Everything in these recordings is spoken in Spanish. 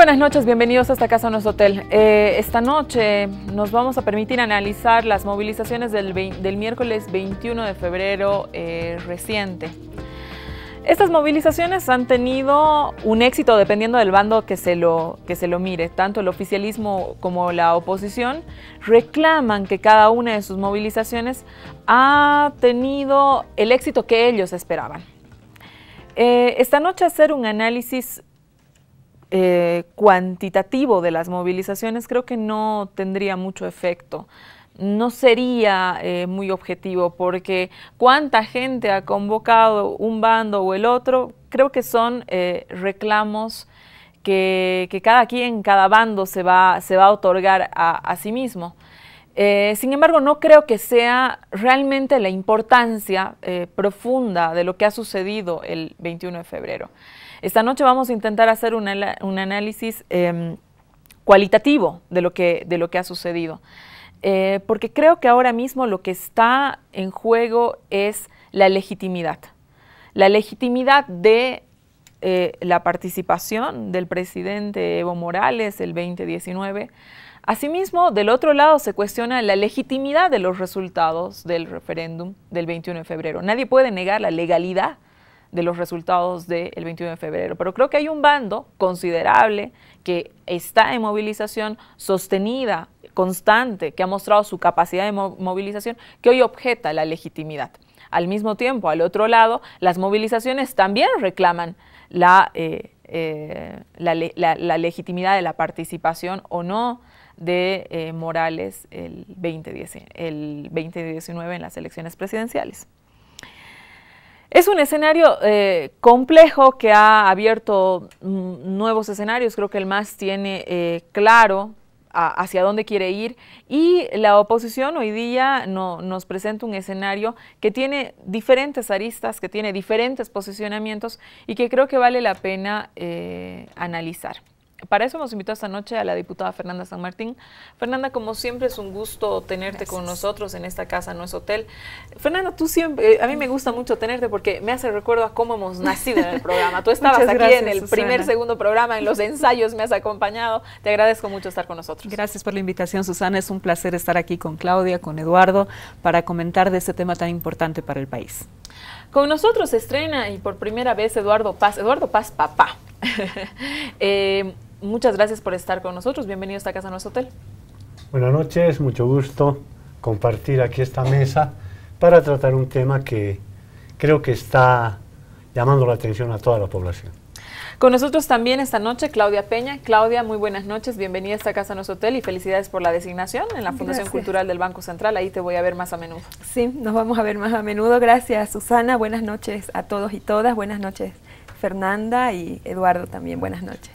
buenas noches, bienvenidos a esta casa Nuestro Hotel. Esta noche nos vamos a permitir analizar las movilizaciones del miércoles 21 de febrero reciente. Estas movilizaciones han tenido un éxito dependiendo del bando que se lo mire. Tanto el oficialismo como la oposición reclaman que cada una de sus movilizaciones ha tenido el éxito que ellos esperaban. Esta noche hacer un análisis cuantitativo de las movilizaciones creo que no tendría mucho efecto. No sería muy objetivo, porque cuánta gente ha convocado un bando o el otro, creo que son reclamos que cada quien, cada bando se va a otorgar a sí mismo. Sin embargo, no creo que sea realmente la importancia profunda de lo que ha sucedido el 21 de febrero. Esta noche vamos a intentar hacer un análisis cualitativo de lo que ha sucedido. Porque creo que ahora mismo lo que está en juego es la legitimidad. La legitimidad de la participación del presidente Evo Morales el 2019. Asimismo, del otro lado se cuestiona la legitimidad de los resultados del referéndum del 21 de febrero. Nadie puede negar la legalidad de los resultados del 21 de febrero, pero creo que hay un bando considerable que está en movilización sostenida, constante, que ha mostrado su capacidad de movilización, que hoy objeta la legitimidad. Al mismo tiempo, al otro lado, las movilizaciones también reclaman la legitimidad de la participación o no de Morales el 2019 en las elecciones presidenciales. Es un escenario complejo que ha abierto nuevos escenarios. Creo que el MAS tiene claro hacia dónde quiere ir, y la oposición hoy día nos presenta un escenario que tiene diferentes aristas, que tiene diferentes posicionamientos y que creo que vale la pena analizar. Para eso hemos invitado esta noche a la diputada Fernanda San Martín. Fernanda, como siempre es un gusto tenerte con nosotros en esta casa, no es hotel. Fernanda, tú siempre, a mí me gusta mucho tenerte porque me hace recuerdo a cómo hemos nacido en el programa. Tú estabas aquí en el segundo programa, en los ensayos me has acompañado. Te agradezco mucho estar con nosotros. Gracias por la invitación, Susana. Es un placer estar aquí con Claudia, con Eduardo, para comentar de este tema tan importante para el país. Con nosotros se estrena y por primera vez Eduardo Paz papá. Muchas gracias por estar con nosotros. Bienvenido a esta casa, Nuestro Hotel. Buenas noches, mucho gusto compartir aquí esta mesa para tratar un tema que creo que está llamando la atención a toda la población. Con nosotros también esta noche Claudia Peña. Claudia, muy buenas noches, bienvenida a esta casa, Nuestro Hotel, y felicidades por la designación en la Fundación Cultural del Banco Central. Ahí te voy a ver más a menudo. Sí, nos vamos a ver más a menudo. Gracias, Susana. Buenas noches a todos y todas. Buenas noches, Fernanda, y Eduardo también. Buenas noches.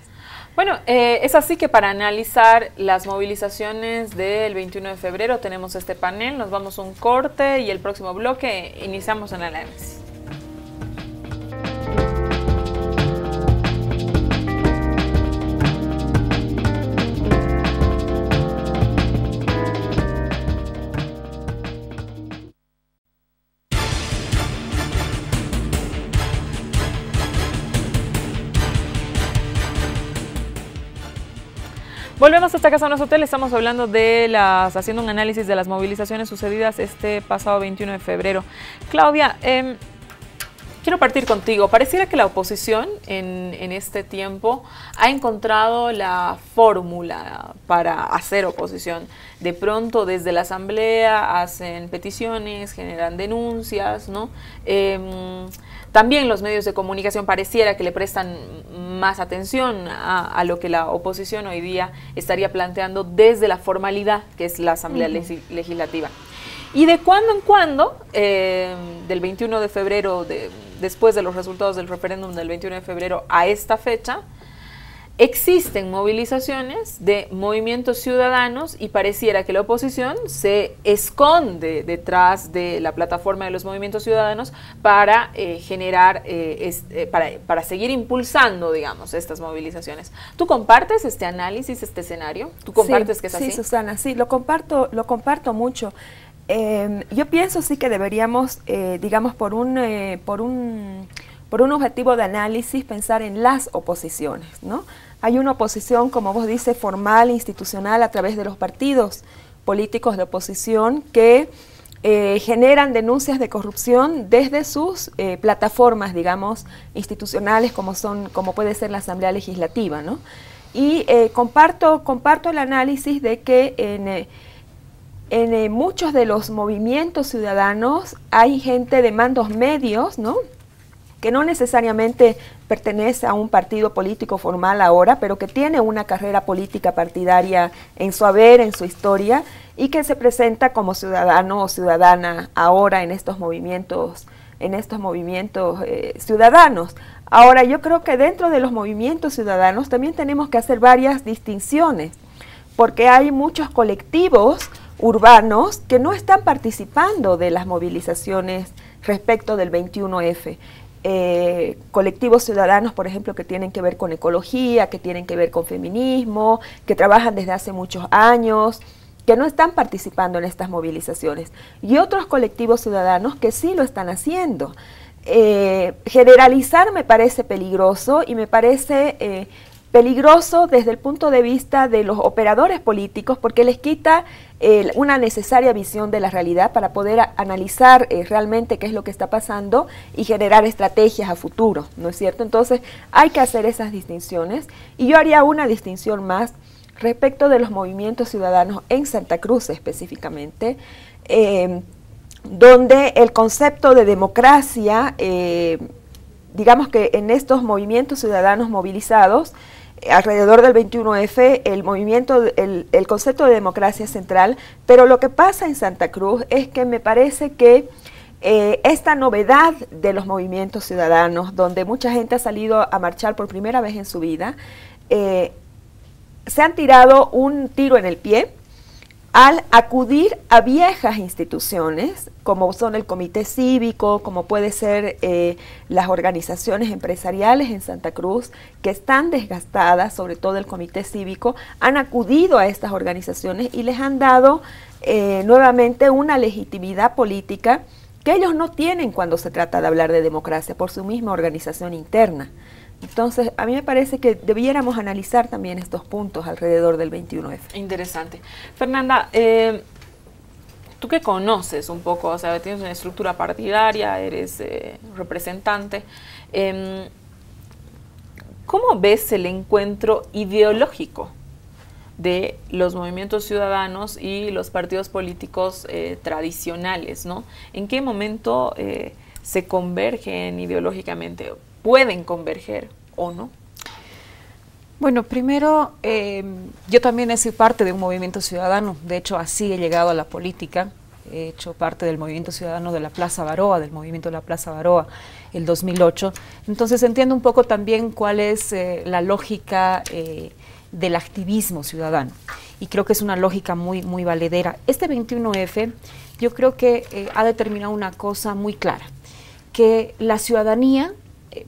Bueno, es así que para analizar las movilizaciones del 21 de febrero tenemos este panel. Nos vamos a un corte y el próximo bloque iniciamos en el análisis. Volvemos a esta casa, Nuestro Hotel. Estamos hablando de haciendo un análisis de las movilizaciones sucedidas este pasado 21 de febrero. Claudia, quiero partir contigo. Pareciera que la oposición en este tiempo ha encontrado la fórmula para hacer oposición. De pronto desde la asamblea hacen peticiones, generan denuncias, ¿no? También los medios de comunicación pareciera que le prestan más atención a lo que la oposición hoy día estaría planteando desde la formalidad que es la Asamblea Legislativa. Y de cuando en cuando, del 21 de febrero, después de los resultados del referéndum del 21 de febrero a esta fecha, existen movilizaciones de movimientos ciudadanos y pareciera que la oposición se esconde detrás de la plataforma de los movimientos ciudadanos para generar, para seguir impulsando, digamos, estas movilizaciones. ¿Tú compartes este análisis, este escenario? ¿Tú compartes que es así? Sí, Susana, sí, lo comparto mucho. Yo pienso sí que deberíamos, digamos, por un objetivo de análisis, pensar en las oposiciones, ¿no? Hay una oposición, como vos dices, formal, institucional, a través de los partidos políticos de oposición que generan denuncias de corrupción desde sus plataformas, digamos, institucionales, como puede ser la Asamblea Legislativa, ¿no? Y comparto el análisis de que en muchos de los movimientos ciudadanos hay gente de mandos medios, ¿no?, que no necesariamente pertenece a un partido político formal ahora, pero que tiene una carrera política partidaria en su haber, en su historia, y que se presenta como ciudadano o ciudadana ahora en estos movimientos ciudadanos. Ahora, yo creo que dentro de los movimientos ciudadanos también tenemos que hacer varias distinciones, porque hay muchos colectivos urbanos que no están participando de las movilizaciones respecto del 21F. Colectivos ciudadanos, por ejemplo, que tienen que ver con ecología, que tienen que ver con feminismo, que trabajan desde hace muchos años, que no están participando en estas movilizaciones. Y otros colectivos ciudadanos que sí lo están haciendo. Generalizar me parece peligroso y me parece peligroso desde el punto de vista de los operadores políticos porque les quita una necesaria visión de la realidad para poder analizar realmente qué es lo que está pasando y generar estrategias a futuro, ¿no es cierto? Entonces hay que hacer esas distinciones y yo haría una distinción más respecto de los movimientos ciudadanos en Santa Cruz específicamente, donde el concepto de democracia, digamos que en estos movimientos ciudadanos movilizados, alrededor del 21F, el concepto de democracia es central, pero lo que pasa en Santa Cruz es que me parece que esta novedad de los movimientos ciudadanos, donde mucha gente ha salido a marchar por primera vez en su vida, se han tirado un tiro en el pie al acudir a viejas instituciones, como son el comité cívico, como puede ser las organizaciones empresariales en Santa Cruz, que están desgastadas, sobre todo el comité cívico, han acudido a estas organizaciones y les han dado nuevamente una legitimidad política que ellos no tienen cuando se trata de hablar de democracia por su misma organización interna. Entonces, a mí me parece que debiéramos analizar también estos puntos alrededor del 21F. Interesante. Fernanda, tú que conoces un poco, o sea, tienes una estructura partidaria, eres representante, ¿cómo ves el encuentro ideológico de los movimientos ciudadanos y los partidos políticos tradicionales, ¿no? ¿En qué momento se convergen ideológicamente? ¿Pueden converger o no? Bueno, primero, yo también he sido parte de un movimiento ciudadano, de hecho así he llegado a la política, he hecho parte del movimiento ciudadano de la Plaza Baroa, del movimiento de la Plaza Baroa, el 2008, entonces entiendo un poco también cuál es la lógica del activismo ciudadano, y creo que es una lógica muy, muy valedera. Este 21F yo creo que ha determinado una cosa muy clara, que la ciudadanía,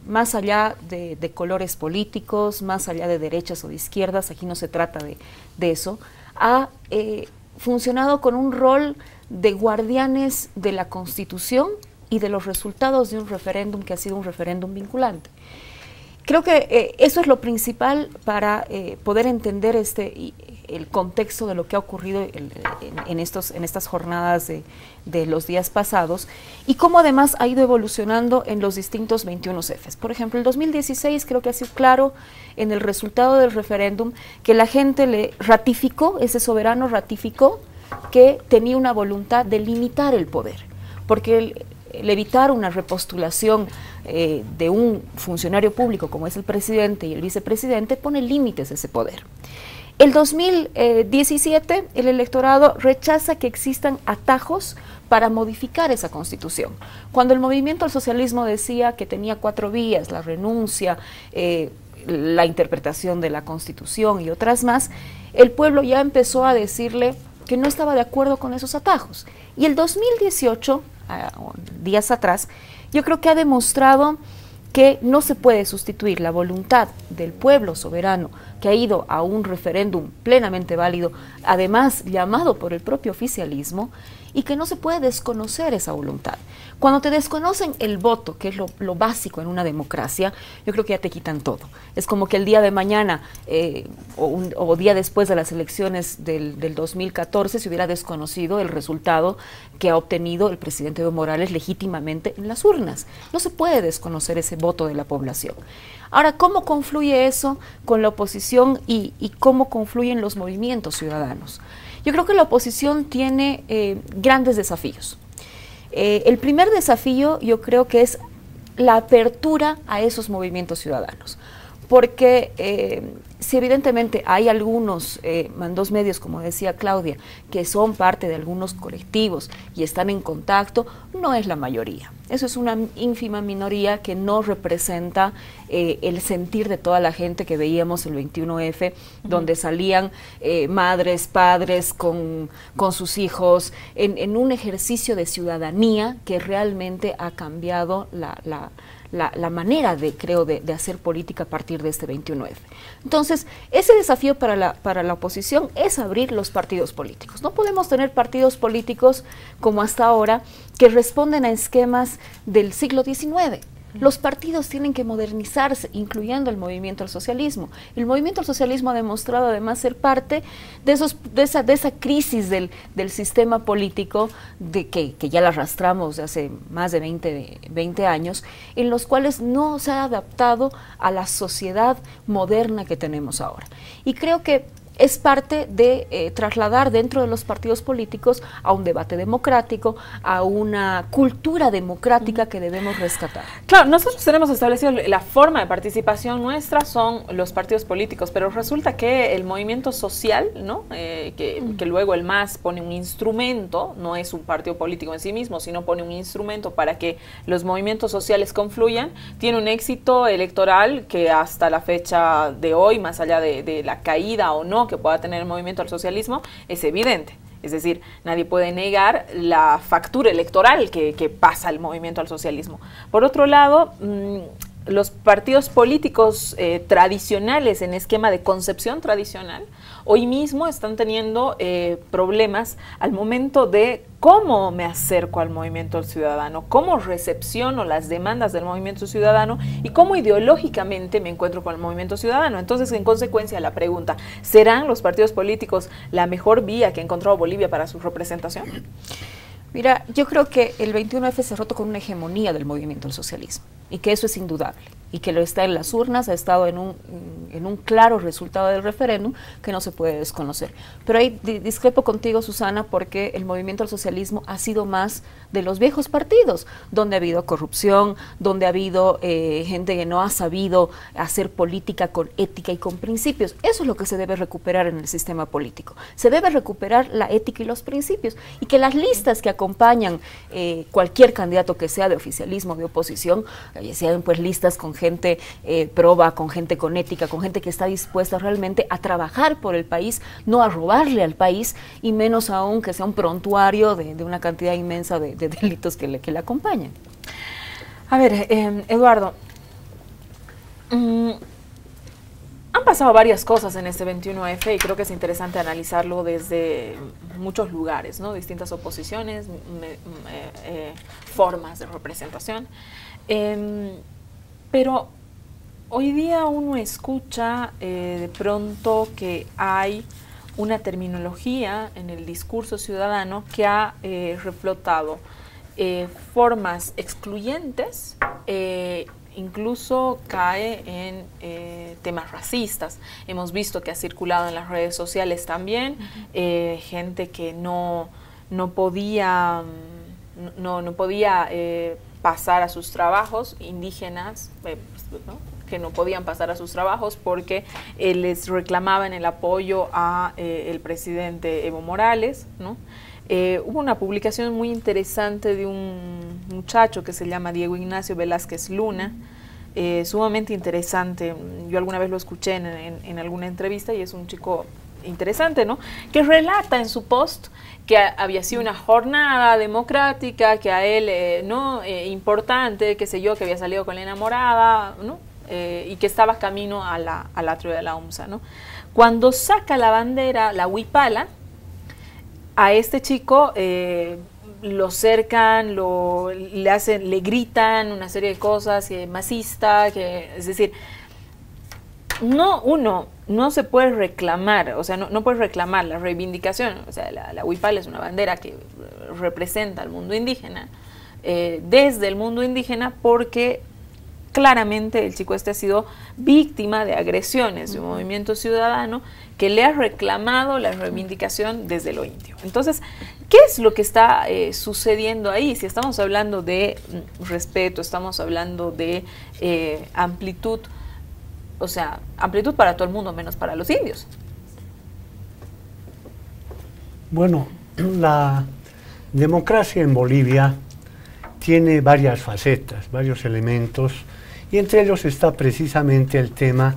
más allá de colores políticos, más allá de derechas o de izquierdas, aquí no se trata de eso, ha funcionado con un rol de guardianes de la Constitución y de los resultados de un referéndum que ha sido un referéndum vinculante. Creo que eso es lo principal para poder entender el contexto de lo que ha ocurrido en estas jornadas de los días pasados y cómo además ha ido evolucionando en los distintos 21Fs. Por ejemplo, el 2016 creo que ha sido claro en el resultado del referéndum que la gente le ratificó, ese soberano ratificó que tenía una voluntad de limitar el poder, porque el evitar una repostulación de un funcionario público como es el presidente y el vicepresidente pone límites a ese poder. El 2017 el electorado rechaza que existan atajos para modificar esa constitución. Cuando el movimiento al socialismo decía que tenía 4 vías, la renuncia, la interpretación de la constitución y otras más, el pueblo ya empezó a decirle que no estaba de acuerdo con esos atajos. Y el 2018, días atrás, yo creo que ha demostrado que no se puede sustituir la voluntad del pueblo soberano que ha ido a un referéndum plenamente válido, además llamado por el propio oficialismo, y que no se puede desconocer esa voluntad. Cuando te desconocen el voto, que es lo básico en una democracia, yo creo que ya te quitan todo. Es como que el día de mañana o día después de las elecciones del 2014 se hubiera desconocido el resultado que ha obtenido el presidente Evo Morales legítimamente en las urnas. No se puede desconocer ese voto de la población. Ahora, ¿cómo confluye eso con la oposición y cómo confluyen los movimientos ciudadanos? Yo creo que la oposición tiene grandes desafíos. El primer desafío yo creo que es la apertura a esos movimientos ciudadanos, porque si evidentemente hay algunos mandos medios, como decía Claudia, que son parte de algunos colectivos y están en contacto, no es la mayoría. Eso es una ínfima minoría que no representa el sentir de toda la gente que veíamos el 21F, donde salían madres, padres con sus hijos, en un ejercicio de ciudadanía que realmente ha cambiado la manera de hacer política a partir de este 21F. Entonces, ese desafío para la oposición es abrir los partidos políticos. No podemos tener partidos políticos como hasta ahora que responden a esquemas del siglo XIX. Los partidos tienen que modernizarse, incluyendo el movimiento al socialismo. El movimiento al socialismo ha demostrado además ser parte de esa crisis del sistema político que ya la arrastramos de hace más de 20 años, en los cuales no se ha adaptado a la sociedad moderna que tenemos ahora. Y creo que es parte de trasladar dentro de los partidos políticos a un debate democrático, a una cultura democrática que debemos rescatar. Claro, nosotros tenemos establecido la forma de participación nuestra son los partidos políticos, pero resulta que el movimiento social, ¿no? Que luego el MAS pone un instrumento, no es un partido político en sí mismo, sino pone un instrumento para que los movimientos sociales confluyan, tiene un éxito electoral que hasta la fecha de hoy, más allá de la caída o no que pueda tener el movimiento al socialismo, es evidente. Es decir, nadie puede negar la factura electoral que pasa el movimiento al socialismo. Por otro lado, los partidos políticos tradicionales en esquema de concepción tradicional, hoy mismo están teniendo problemas al momento de cómo me acerco al movimiento ciudadano, cómo recepciono las demandas del movimiento ciudadano y cómo ideológicamente me encuentro con el movimiento ciudadano. Entonces, en consecuencia, la pregunta, ¿serán los partidos políticos la mejor vía que ha encontrado Bolivia para su representación? Mira, yo creo que el 21F se ha roto con una hegemonía del movimiento al socialismo y que eso es indudable y que lo está en las urnas, ha estado en un claro resultado del referéndum que no se puede desconocer. Pero ahí discrepo contigo, Susana, porque el movimiento al socialismo ha sido más de los viejos partidos, donde ha habido corrupción, donde ha habido gente que no ha sabido hacer política con ética y con principios. Eso es lo que se debe recuperar en el sistema político. Se debe recuperar la ética y los principios y que las listas que acompañan cualquier candidato que sea de oficialismo, de oposición, sean pues listas con gente proba, con gente con ética, con gente que está dispuesta realmente a trabajar por el país, no a robarle al país, y menos aún que sea un prontuario de una cantidad inmensa de delitos que le acompañan. A ver, Eduardo, han pasado varias cosas en este 21F y creo que es interesante analizarlo desde muchos lugares, ¿no? Distintas oposiciones, formas de representación. Pero hoy día uno escucha de pronto que hay una terminología en el discurso ciudadano que ha reflotado formas excluyentes, incluso cae en temas racistas. Hemos visto que ha circulado en las redes sociales también gente que no podía pasar a sus trabajos, indígenas, ¿no? Que no podían pasar a sus trabajos porque les reclamaban el apoyo a el presidente Evo Morales, ¿no? Hubo una publicación muy interesante de un muchacho que se llama Diego Ignacio Velázquez Luna, sumamente interesante. Yo alguna vez lo escuché en alguna entrevista y es un chico interesante, ¿no? Que relata en su post que había sido una jornada democrática, que a él, importante, qué sé yo, que había salido con la enamorada, ¿no? y que estaba camino al atrio de la OMSA, ¿no? Cuando saca la bandera, la huipala, a este chico lo cercan, le gritan una serie de cosas, masista, es decir, no se puede reclamar, o sea, no puedes reclamar la reivindicación, o sea, la huipala es una bandera que representa al mundo indígena, desde el mundo indígena, porque claramente el chico este ha sido víctima de agresiones de un movimiento ciudadano que le ha reclamado la reivindicación desde lo indio. Entonces, ¿qué es lo que está sucediendo ahí? Si estamos hablando de respeto, estamos hablando de amplitud, o sea, amplitud para todo el mundo, menos para los indios. Bueno, la democracia en Bolivia tiene varias facetas, varios elementos, y entre ellos está precisamente el tema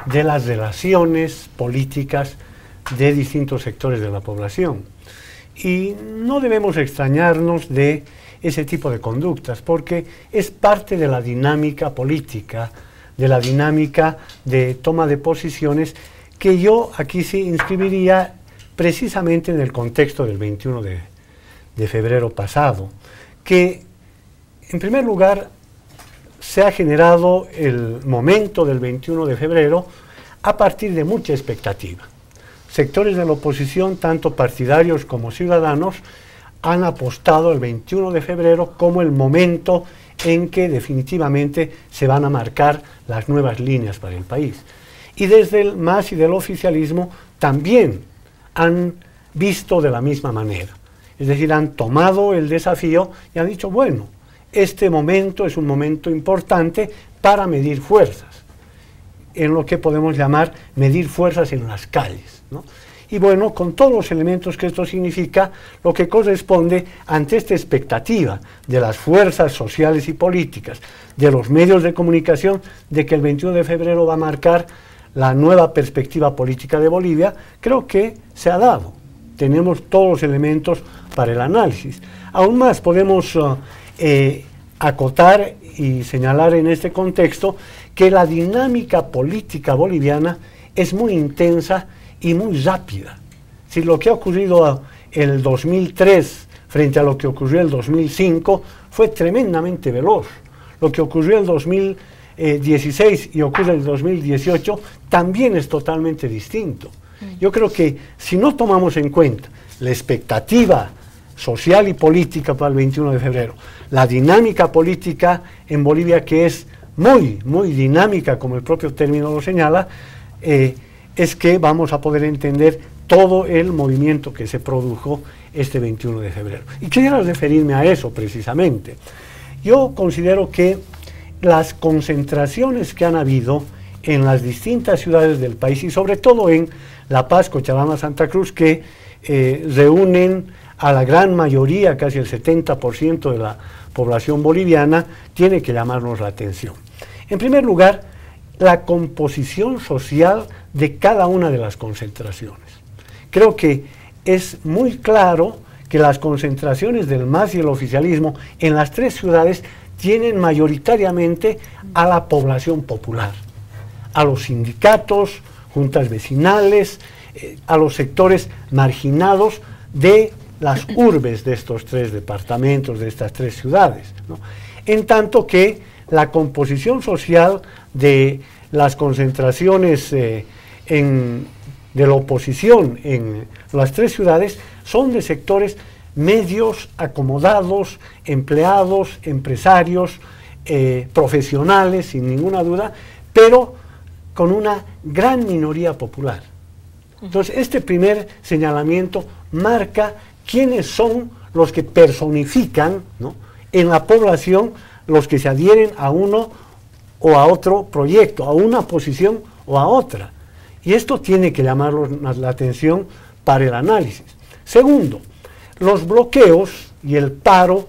de las relaciones políticas de distintos sectores de la población. Y no debemos extrañarnos de ese tipo de conductas, porque es parte de la dinámica política, de la dinámica de toma de posiciones, que yo aquí sí inscribiría precisamente en el contexto del 21 de febrero pasado, que en primer lugar se ha generado el momento del 21 de febrero a partir de mucha expectativa. Sectores de la oposición, tanto partidarios como ciudadanos, han apostado el 21 de febrero como el momento en que definitivamente se van a marcar las nuevas líneas para el país. Y desde el MAS y del oficialismo también han visto de la misma manera. Es decir, han tomado el desafío y han dicho, bueno, este momento es un momento importante para medir fuerzas, en lo que podemos llamar medir fuerzas en las calles, ¿no? Y bueno, con todos los elementos que esto significa, lo que corresponde ante esta expectativa de las fuerzas sociales y políticas, de los medios de comunicación, de que el 21 de febrero va a marcar la nueva perspectiva política de Bolivia, creo que se ha dado. Tenemos todos los elementos para el análisis. Aún más podemos acotar y señalar en este contexto que la dinámica política boliviana es muy intensa y muy rápida. Si lo que ha ocurrido en el 2003 frente a lo que ocurrió en el 2005 fue tremendamente veloz. Lo que ocurrió en el 2016 y ocurre en el 2018 también es totalmente distinto. Yo creo que si no tomamos en cuenta la expectativa social y política para el 21 de febrero, la dinámica política en Bolivia, que es muy, muy dinámica, como el propio término lo señala, es que vamos a poder entender todo el movimiento que se produjo este 21 de febrero. Y quisiera referirme a eso precisamente. Yo considero que las concentraciones que han habido en las distintas ciudades del país, y sobre todo en La Paz, Cochabamba, Santa Cruz, que reúnen a la gran mayoría, casi el 70% de la población boliviana, tiene que llamarnos la atención. En primer lugar, la composición social de cada una de las concentraciones. Creo que es muy claro que las concentraciones del MAS y el oficialismo en las tres ciudades tienen mayoritariamente a la población popular, a los sindicatos, juntas vecinales, a los sectores marginados de las urbes de estos tres departamentos, de estas tres ciudades, ¿no? En tanto que la composición social de las concentraciones de la oposición en las tres ciudades son de sectores medios, acomodados, empleados, empresarios, profesionales, sin ninguna duda, pero con una gran minoría popular. Entonces, este primer señalamiento marca quiénes son los que personifican, ¿no?, en la población los que se adhieren a uno o a otro proyecto, a una posición o a otra. Y esto tiene que llamarnos la atención para el análisis. Segundo, los bloqueos y el paro,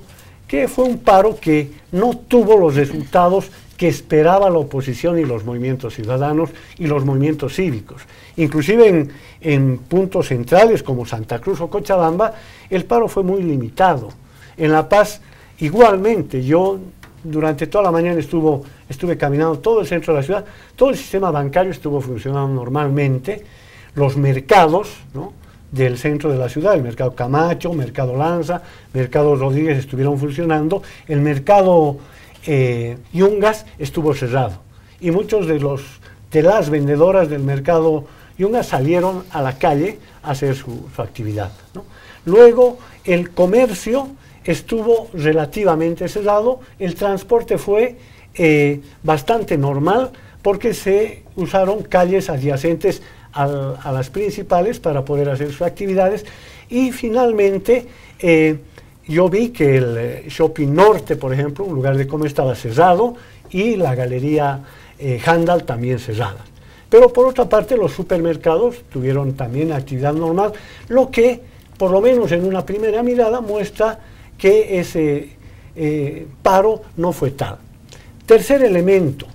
que fue un paro que no tuvo los resultados que esperaba la oposición y los movimientos ciudadanos y los movimientos cívicos. Inclusive en puntos centrales como Santa Cruz o Cochabamba, el paro fue muy limitado. En La Paz, igualmente, yo durante toda la mañana estuve caminando todo el centro de la ciudad, todo el sistema bancario estuvo funcionando normalmente, los mercados, ¿no?, del centro de la ciudad, el mercado Camacho, mercado Lanza, mercado Rodríguez estuvieron funcionando, el mercado Yungas estuvo cerrado y muchos de las vendedoras del mercado Yungas salieron a la calle a hacer su actividad, ¿no? Luego el comercio estuvo relativamente cerrado, el transporte fue bastante normal porque se usaron calles adyacentes a las principales para poder hacer sus actividades, y finalmente yo vi que el Shopping Norte, por ejemplo, un lugar de comer, estaba cerrado, y la galería Handal también cerrada. Pero por otra parte los supermercados tuvieron también actividad normal, lo que por lo menos en una primera mirada muestra que ese paro no fue tal. Tercer elemento,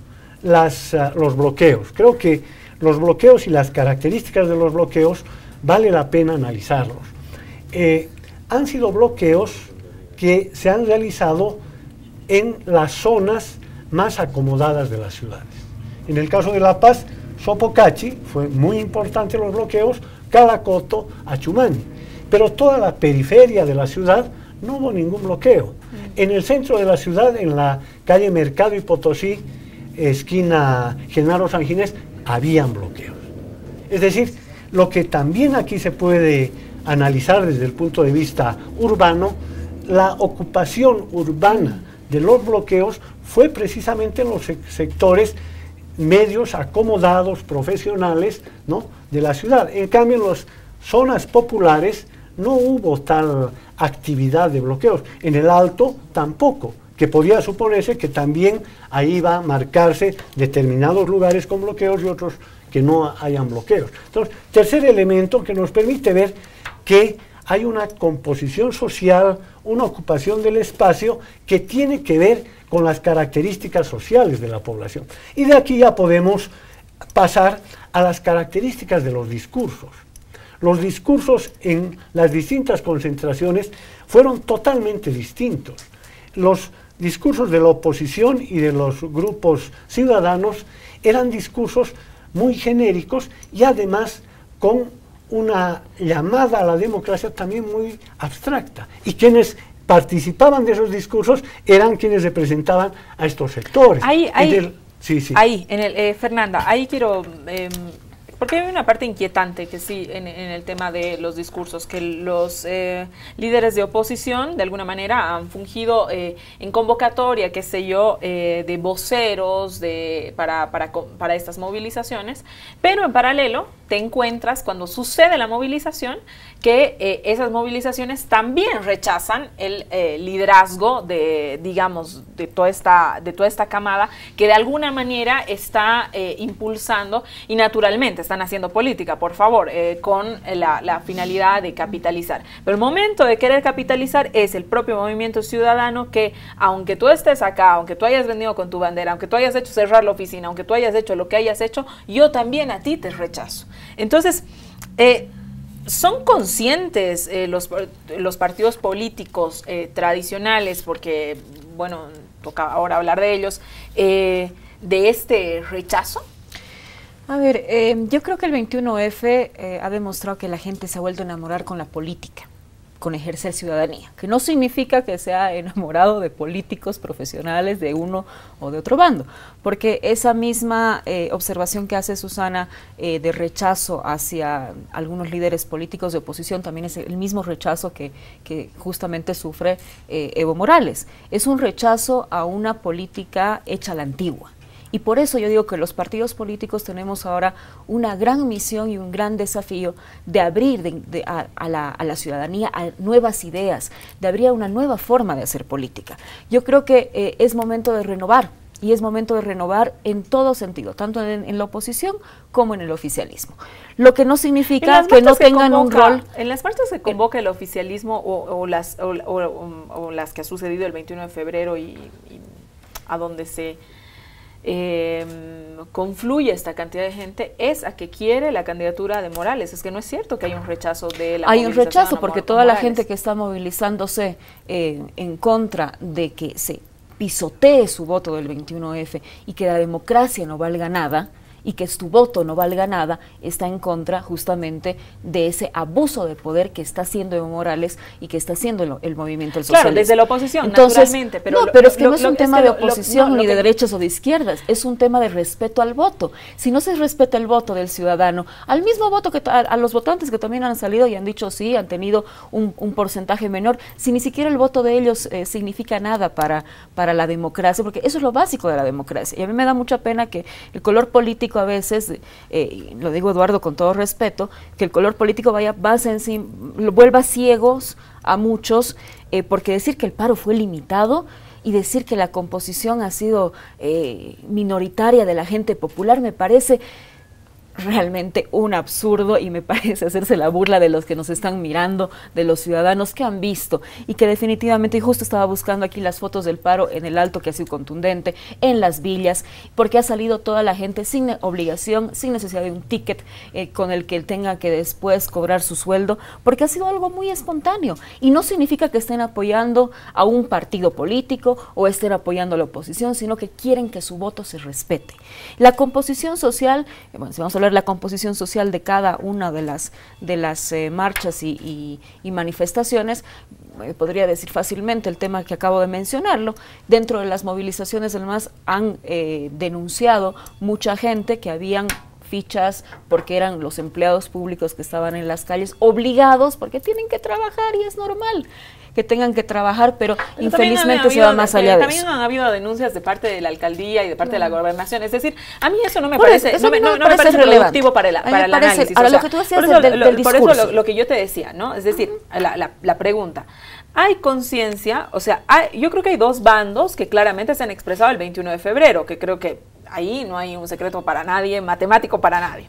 los bloqueos. Creo que los bloqueos y las características de los bloqueos vale la pena analizarlos. Han sido bloqueos que se han realizado en las zonas más acomodadas de las ciudades. En el caso de La Paz, Sopocachi, fue muy importante los bloqueos, Calacoto, Achumani, pero toda la periferia de la ciudad no hubo ningún bloqueo. En el centro de la ciudad, en la calle Mercado y Potosí, esquina Genaro San Ginés, habían bloqueos. Es decir, lo que también aquí se puede analizar desde el punto de vista urbano, la ocupación urbana de los bloqueos fue precisamente en los sectores medios, acomodados, profesionales, ¿no?, de la ciudad. En cambio, en las zonas populares no hubo tal actividad de bloqueos. En el Alto tampoco, que podía suponerse que también ahí va a marcarse determinados lugares con bloqueos y otros que no hayan bloqueos. Entonces, tercer elemento que nos permite ver que hay una composición social, una ocupación del espacio que tiene que ver con las características sociales de la población. Y de aquí ya podemos pasar a las características de los discursos. Los discursos en las distintas concentraciones fueron totalmente distintos. Los discursos de la oposición y de los grupos ciudadanos eran discursos muy genéricos y además con una llamada a la democracia también muy abstracta. Y quienes participaban de esos discursos eran quienes representaban a estos sectores. Fernanda, ahí quiero... porque hay una parte inquietante que sí en el tema de los discursos, que los líderes de oposición de alguna manera han fungido en convocatoria, qué sé yo, de voceros para estas movilizaciones, pero en paralelo te encuentras cuando sucede la movilización que esas movilizaciones también rechazan el liderazgo de, digamos, de toda esta camada que de alguna manera está impulsando y naturalmente están haciendo política, por favor, con la finalidad de capitalizar. Pero el momento de querer capitalizar es el propio movimiento ciudadano que, aunque tú estés acá, aunque tú hayas venido con tu bandera, aunque tú hayas hecho cerrar la oficina, aunque tú hayas hecho lo que hayas hecho, yo también a ti te rechazo. Entonces, ¿son conscientes los partidos políticos tradicionales, porque, bueno, toca ahora hablar de ellos, de este rechazo? A ver, yo creo que el 21F ha demostrado que la gente se ha vuelto a enamorar con la política, con ejercer ciudadanía, que no significa que sea enamorado de políticos profesionales de uno o de otro bando, porque esa misma observación que hace Susana de rechazo hacia algunos líderes políticos de oposición también es el mismo rechazo que justamente sufre Evo Morales. Es un rechazo a una política hecha a la antigua. Y por eso yo digo que los partidos políticos tenemos ahora una gran misión y un gran desafío de abrir a la ciudadanía a nuevas ideas, de abrir a una nueva forma de hacer política. Yo creo que es momento de renovar, y es momento de renovar en todo sentido, tanto en la oposición como en el oficialismo. Lo que no significa que no tengan un rol... ¿En las marchas se convoca el oficialismo o las que ha sucedido el 21 de febrero y a donde se... confluye esta cantidad de gente, es a que quiere la candidatura de Morales? Es que no es cierto que hay un rechazo de la Hay un rechazo porque toda la gente que está movilizándose en contra de que se pisotee su voto del 21F y que la democracia no valga nada, y que tu voto no valga nada, está en contra justamente de ese abuso de poder que está haciendo Evo Morales y que está haciendo el movimiento del socialismo. Claro, desde la oposición, entonces, naturalmente. Pero es que no es un tema de oposición ni de derechas o de izquierdas, es un tema de respeto al voto. Si no se respeta el voto del ciudadano, al mismo voto que a los votantes que también han salido y han dicho sí, han tenido un porcentaje menor, si ni siquiera el voto de ellos significa nada para la democracia, porque eso es lo básico de la democracia. Y a mí me da mucha pena que el color político a veces, lo digo Eduardo con todo respeto, que el color político lo vuelva ciegos a muchos, porque decir que el paro fue limitado y decir que la composición ha sido minoritaria de la gente popular me parece realmente un absurdo y me parece hacerse la burla de los que nos están mirando, de los ciudadanos que han visto y que definitivamente, y justo estaba buscando aquí las fotos del paro en el Alto, que ha sido contundente, en las villas, porque ha salido toda la gente sin obligación, sin necesidad de un ticket con el que él tenga que después cobrar su sueldo, porque ha sido algo muy espontáneo y no significa que estén apoyando a un partido político o estén apoyando a la oposición, sino que quieren que su voto se respete. La composición social, bueno, si vamos a la composición social de cada una de las marchas y manifestaciones, podría decir fácilmente el tema que acabo de mencionarlo. Dentro de las movilizaciones del MAS han denunciado mucha gente que habían fichas porque eran los empleados públicos que estaban en las calles obligados porque tienen que trabajar y es normal que tengan que trabajar, pero infelizmente se va más allá de eso. También han habido denuncias de parte de la alcaldía y de parte de la gobernación, es decir, a mí eso no me parece, no me parece productivo para el análisis. Ahora, lo que tú decías del discurso. Por eso lo que yo te decía, ¿no? Es decir, la pregunta, ¿hay conciencia? O sea, yo creo que hay dos bandos que claramente se han expresado el 21 de febrero, que creo que ahí no hay un secreto para nadie, matemático para nadie.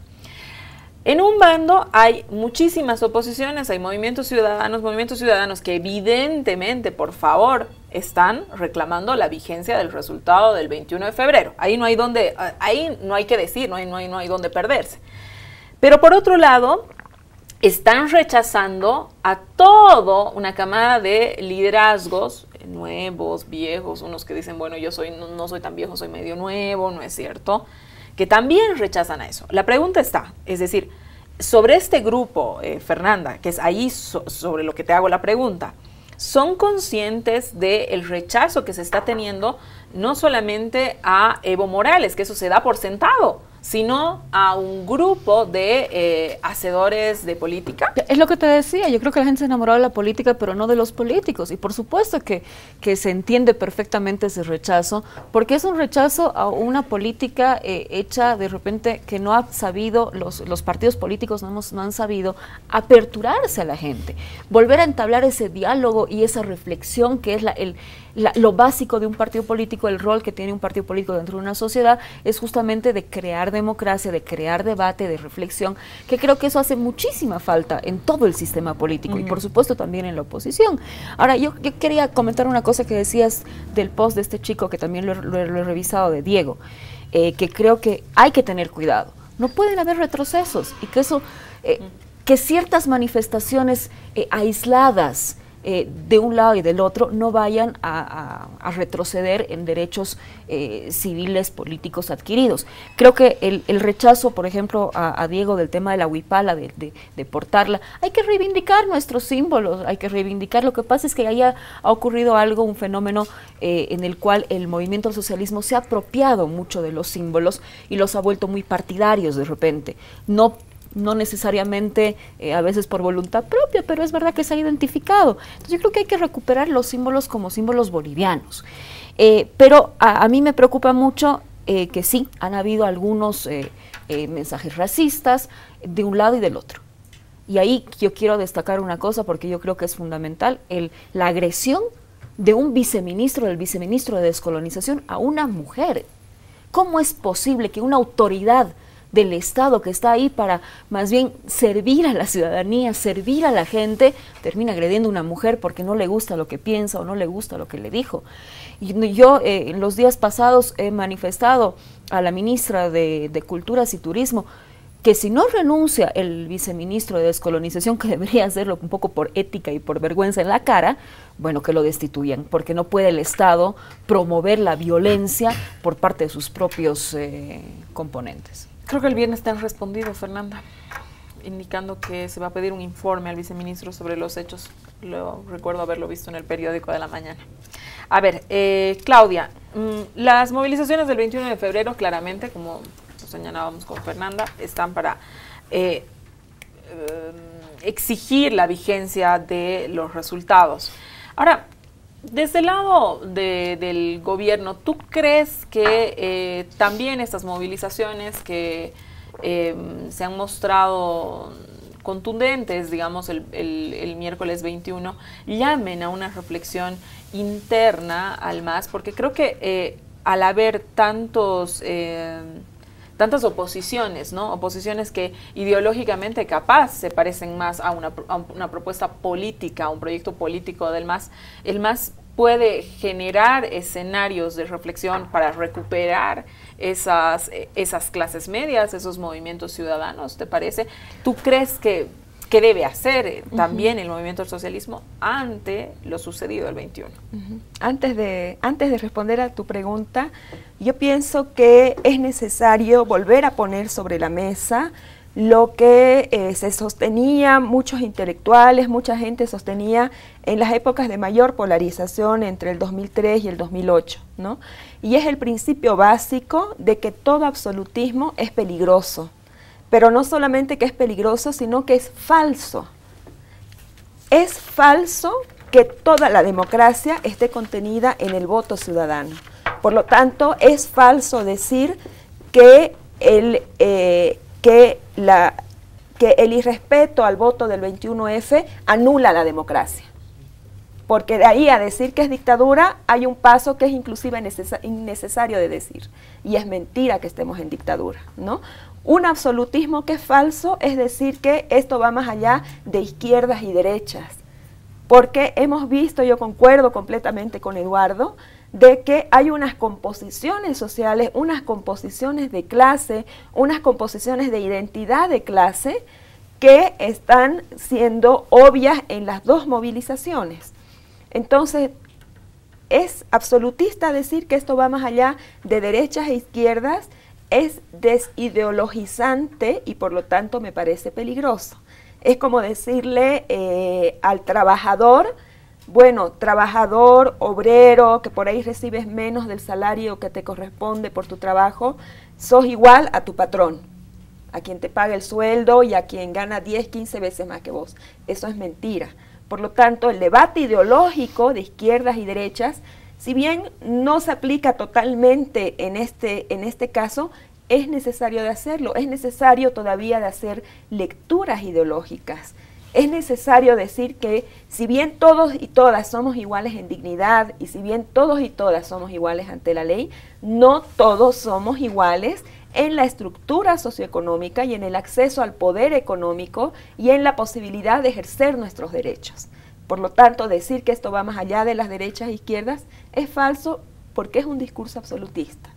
En un bando hay muchísimas oposiciones, hay movimientos ciudadanos que evidentemente, por favor, están reclamando la vigencia del resultado del 21 de febrero. Ahí no hay que decir, no hay donde perderse. Pero por otro lado, están rechazando a toda una camada de liderazgos nuevos, viejos, unos que dicen, bueno, yo no soy tan viejo, soy medio nuevo, no es cierto, que también rechazan a eso. La pregunta está, es decir, sobre este grupo, Fernanda, que es ahí sobre lo que te hago la pregunta, ¿son conscientes del rechazo que se está teniendo no solamente a Evo Morales, que eso se da por sentado, sino a un grupo de hacedores de política? Es lo que te decía, yo creo que la gente se enamoró de la política, pero no de los políticos, y por supuesto que se entiende perfectamente ese rechazo, porque es un rechazo a una política hecha de repente que no ha sabido, los partidos políticos no han sabido aperturarse a la gente, volver a entablar ese diálogo y esa reflexión que es lo básico de un partido político, el rol que tiene un partido político dentro de una sociedad, es justamente de crear democracia, de crear debate, de reflexión, que creo que eso hace muchísima falta en todo el sistema político y por supuesto también en la oposición. Ahora, yo quería comentar una cosa que decías del post de este chico, que también lo he revisado, de Diego, que creo que hay que tener cuidado. No pueden haber retrocesos y que eso, que ciertas manifestaciones aisladas de un lado y del otro no vayan a retroceder en derechos civiles, políticos adquiridos. Creo que el rechazo, por ejemplo, a Diego del tema de la huipala, de portarla, hay que reivindicar nuestros símbolos, hay que reivindicar. Lo que pasa es que ahí ha ocurrido algo, un fenómeno en el cual el movimiento del socialismo se ha apropiado mucho de los símbolos y los ha vuelto muy partidarios de repente. No necesariamente a veces por voluntad propia, pero es verdad que se ha identificado. Entonces yo creo que hay que recuperar los símbolos como símbolos bolivianos. Pero a mí me preocupa mucho que sí, han habido algunos mensajes racistas de un lado y del otro. Y ahí yo quiero destacar una cosa porque yo creo que es fundamental, la agresión de un viceministro, del viceministro de Descolonización a una mujer. ¿Cómo es posible que una autoridad del Estado que está ahí para más bien servir a la ciudadanía, servir a la gente, termina agrediendo a una mujer porque no le gusta lo que piensa o no le gusta lo que le dijo? Y yo en los días pasados he manifestado a la ministra de Culturas y Turismo que si no renuncia el viceministro de Descolonización, que debería hacerlo un poco por ética y por vergüenza en la cara, bueno, que lo destituyan, porque no puede el Estado promover la violencia por parte de sus propios componentes. Creo que el viernes te han respondido, Fernanda, indicando que se va a pedir un informe al viceministro sobre los hechos. Lo recuerdo haberlo visto en el periódico de la mañana. A ver, Claudia, las movilizaciones del 21 de febrero, claramente, como señalábamos con Fernanda, están para exigir la vigencia de los resultados. Ahora, desde el lado del gobierno, ¿tú crees que también estas movilizaciones que se han mostrado contundentes, digamos, el miércoles 21, llamen a una reflexión interna al MAS? Porque creo que al haber tantas oposiciones, ¿no? Oposiciones que ideológicamente capaz se parecen más a una propuesta política, a un proyecto político del MAS, el MAS puede generar escenarios de reflexión para recuperar esas clases medias, esos movimientos ciudadanos, ¿te parece? ¿Tú crees que debe hacer también el movimiento del socialismo ante lo sucedido el 21? Antes de responder a tu pregunta, yo pienso que es necesario volver a poner sobre la mesa lo que se sostenía, muchos intelectuales, mucha gente sostenía en las épocas de mayor polarización entre el 2003 y el 2008, ¿no? Y es el principio básico de que todo absolutismo es peligroso, pero no solamente que es peligroso, sino que es falso. Es falso que toda la democracia esté contenida en el voto ciudadano. Por lo tanto, es falso decir que el irrespeto al voto del 21F anula la democracia. Porque de ahí a decir que es dictadura, hay un paso que es inclusive innecesario de decir. Y es mentira que estemos en dictadura, ¿no? Un absolutismo que es falso es decir que esto va más allá de izquierdas y derechas. Porque hemos visto, yo concuerdo completamente con Eduardo, de que hay unas composiciones sociales, unas composiciones de clase, unas composiciones de identidad de clase que están siendo obvias en las dos movilizaciones. Entonces, es absolutista decir que esto va más allá de derechas e izquierdas, es desideologizante y por lo tanto me parece peligroso. Es como decirle al trabajador, bueno, trabajador, obrero, que por ahí recibes menos del salario que te corresponde por tu trabajo, sos igual a tu patrón, a quien te paga el sueldo y a quien gana 10, 15 veces más que vos. Eso es mentira. Por lo tanto, el debate ideológico de izquierdas y derechas, si bien no se aplica totalmente en este caso, es necesario de hacerlo, es necesario todavía de hacer lecturas ideológicas. Es necesario decir que si bien todos y todas somos iguales en dignidad y si bien todos y todas somos iguales ante la ley, no todos somos iguales en la estructura socioeconómica y en el acceso al poder económico y en la posibilidad de ejercer nuestros derechos. Por lo tanto, decir que esto va más allá de las derechas e izquierdas es falso porque es un discurso absolutista.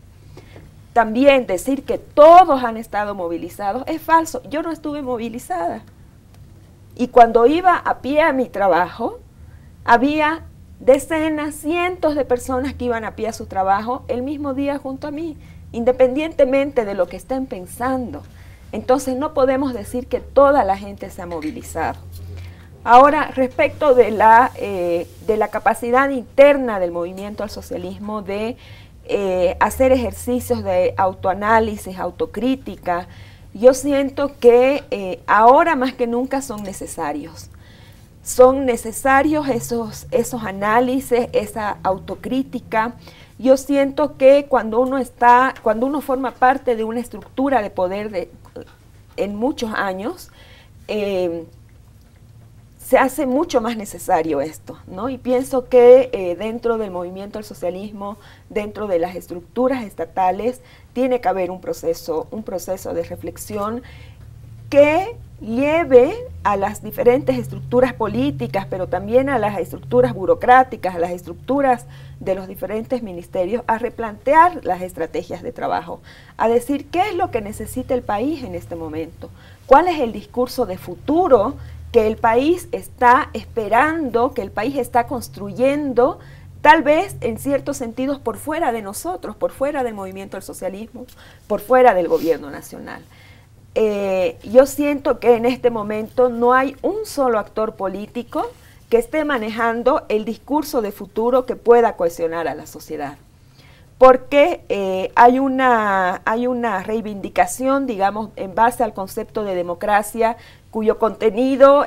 También decir que todos han estado movilizados es falso. Yo no estuve movilizada. Y cuando iba a pie a mi trabajo, había decenas, cientos de personas que iban a pie a su trabajo el mismo día junto a mí, independientemente de lo que estén pensando. Entonces no podemos decir que toda la gente se ha movilizado. Ahora, respecto de la capacidad interna del movimiento al socialismo de hacer ejercicios de autoanálisis, autocrítica, yo siento que ahora más que nunca son necesarios. Son necesarios esos análisis, esa autocrítica. Yo siento que cuando uno forma parte de una estructura de poder en muchos años, se hace mucho más necesario esto, ¿no? Y pienso que dentro del movimiento al socialismo, dentro de las estructuras estatales, tiene que haber un proceso de reflexión que lleve a las diferentes estructuras políticas, pero también a las estructuras burocráticas, a las estructuras de los diferentes ministerios, a replantear las estrategias de trabajo, a decir qué es lo que necesita el país en este momento, cuál es el discurso de futuro que el país está esperando, que el país está construyendo, tal vez en ciertos sentidos por fuera de nosotros, por fuera del movimiento del socialismo, por fuera del gobierno nacional. Yo siento que en este momento no hay un solo actor político que esté manejando el discurso de futuro que pueda cohesionar a la sociedad. Porque hay una reivindicación, digamos, en base al concepto de democracia, cuyo contenido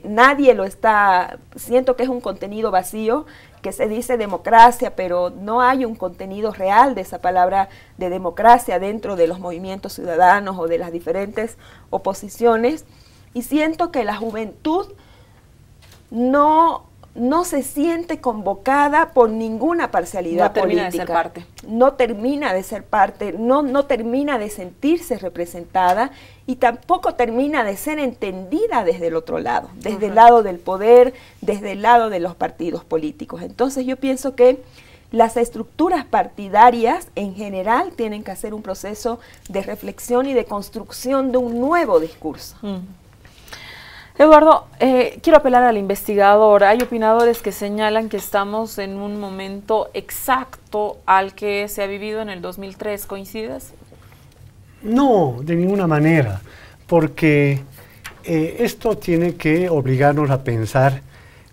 nadie lo está, siento que es un contenido vacío, que se dice democracia, pero no hay un contenido real de esa palabra de democracia dentro de los movimientos ciudadanos o de las diferentes oposiciones, y siento que la juventud no se siente convocada por ninguna parcialidad política. No termina de ser parte. No termina de ser parte, no termina de sentirse representada y tampoco termina de ser entendida desde el otro lado, desde el lado del poder, desde el lado de los partidos políticos. Entonces yo pienso que las estructuras partidarias en general tienen que hacer un proceso de reflexión y de construcción de un nuevo discurso. Eduardo, quiero apelar al investigador. Hay opinadores que señalan que estamos en un momento exacto al que se ha vivido en el 2003. ¿Coincides? No, de ninguna manera, porque esto tiene que obligarnos a pensar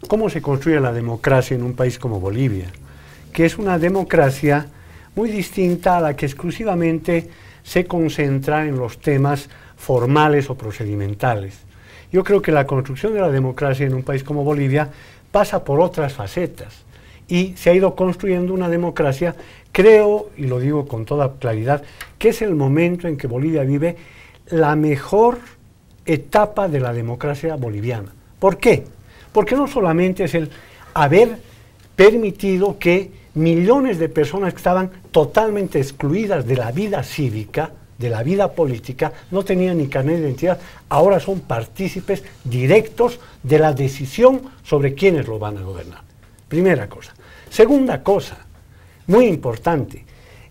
cómo se construye la democracia en un país como Bolivia, que es una democracia muy distinta a la que exclusivamente se concentra en los temas formales o procedimentales. Yo creo que la construcción de la democracia en un país como Bolivia pasa por otras facetas y se ha ido construyendo una democracia, creo, y lo digo con toda claridad, que es el momento en que Bolivia vive la mejor etapa de la democracia boliviana. ¿Por qué? Porque no solamente es el haber permitido que millones de personas que estaban totalmente excluidas de la vida cívica, de la vida política, no tenían ni carnet de identidad, ahora son partícipes directos de la decisión sobre quiénes lo van a gobernar. Primera cosa. Segunda cosa, muy importante,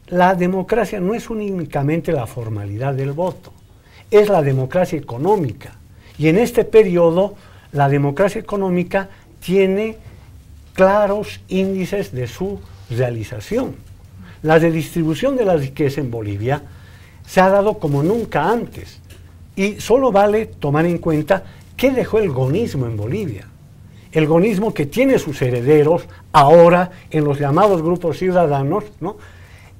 la democracia no es únicamente la formalidad del voto, es la democracia económica. Y en este periodo, la democracia económica tiene claros índices de su realización. La redistribución de la riqueza en Bolivia se ha dado como nunca antes, y solo vale tomar en cuenta qué dejó el gonismo en Bolivia. El gonismo, que tiene sus herederos ahora en los llamados grupos ciudadanos, ¿no?,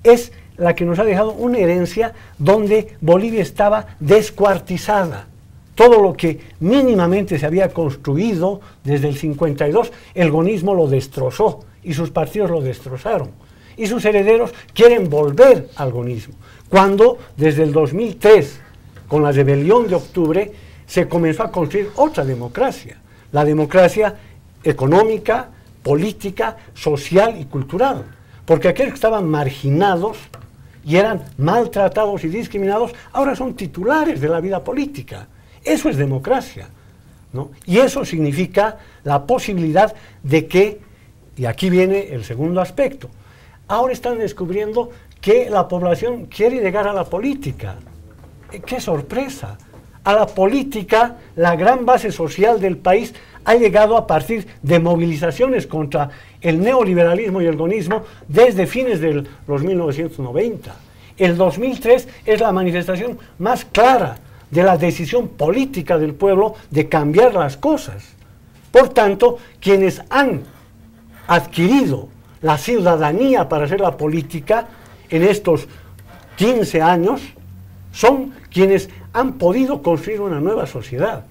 es la que nos ha dejado una herencia donde Bolivia estaba descuartizada. Todo lo que mínimamente se había construido desde el 52, el gonismo lo destrozó y sus partidos lo destrozaron. Y sus herederos quieren volver al gonismo, cuando desde el 2003, con la rebelión de octubre, se comenzó a construir otra democracia, la democracia económica, política, social y cultural, porque aquellos que estaban marginados y eran maltratados y discriminados, ahora son titulares de la vida política. Eso es democracia, ¿no? Y eso significa la posibilidad de que, y aquí viene el segundo aspecto, ahora están descubriendo que la población quiere llegar a la política. ¡Qué sorpresa! A la política, la gran base social del país ha llegado a partir de movilizaciones contra el neoliberalismo y el gonismo desde fines de los 1990. El 2003 es la manifestación más clara de la decisión política del pueblo de cambiar las cosas. Por tanto, quienes han adquirido la ciudadanía para hacer la política en estos 15 años son quienes han podido construir una nueva sociedad.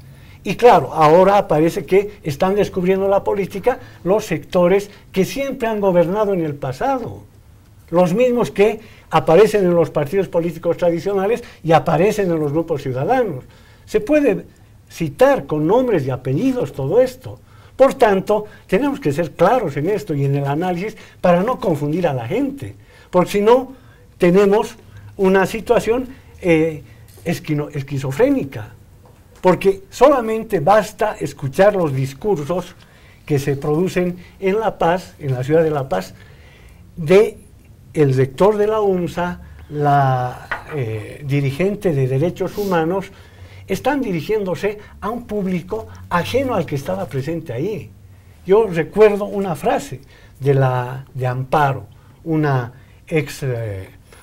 Y claro, ahora parece que están descubriendo la política los sectores que siempre han gobernado en el pasado, los mismos que aparecen en los partidos políticos tradicionales y aparecen en los grupos ciudadanos. Se puede citar con nombres y apellidos todo esto. Por tanto, tenemos que ser claros en esto y en el análisis para no confundir a la gente, porque si no, tenemos una situación esquizofrénica. porque solamente basta escuchar los discursos que se producen en La Paz, en la ciudad de La Paz, de el rector de la UNSA, la dirigente de derechos humanos, están dirigiéndose a un público ajeno al que estaba presente ahí. Yo recuerdo una frase de Amparo, una ex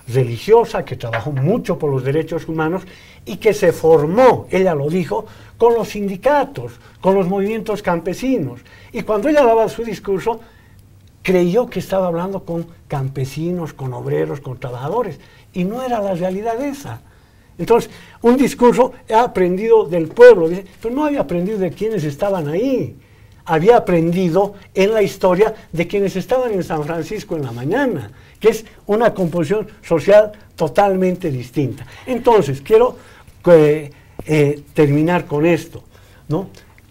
religiosa que trabajó mucho por los derechos humanos y que se formó, ella lo dijo, con los sindicatos, con los movimientos campesinos. Y cuando ella daba su discurso, creyó que estaba hablando con campesinos, con obreros, con trabajadores, y no era la realidad esa. Entonces, un discurso he aprendido del pueblo, dice, pero no había aprendido de quienes estaban ahí, había aprendido en la historia de quienes estaban en San Francisco en la mañana, que es una composición social totalmente distinta. Entonces, quiero terminar con esto, ¿no?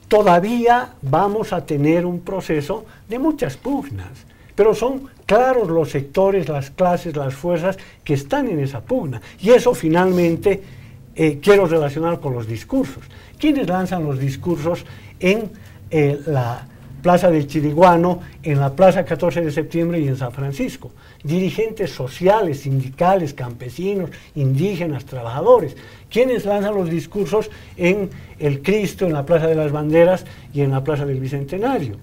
Todavía vamos a tener un proceso de muchas pugnas, pero son claros los sectores, las clases, las fuerzas que están en esa pugna. Y eso finalmente quiero relacionar con los discursos. ¿Quiénes lanzan los discursos en la Plaza del Chiriguano, en la Plaza 14 de Septiembre y en San Francisco? Dirigentes sociales, sindicales, campesinos, indígenas, trabajadores. ¿Quiénes lanzan los discursos en el Cristo, en la Plaza de las Banderas y en la Plaza del Bicentenario?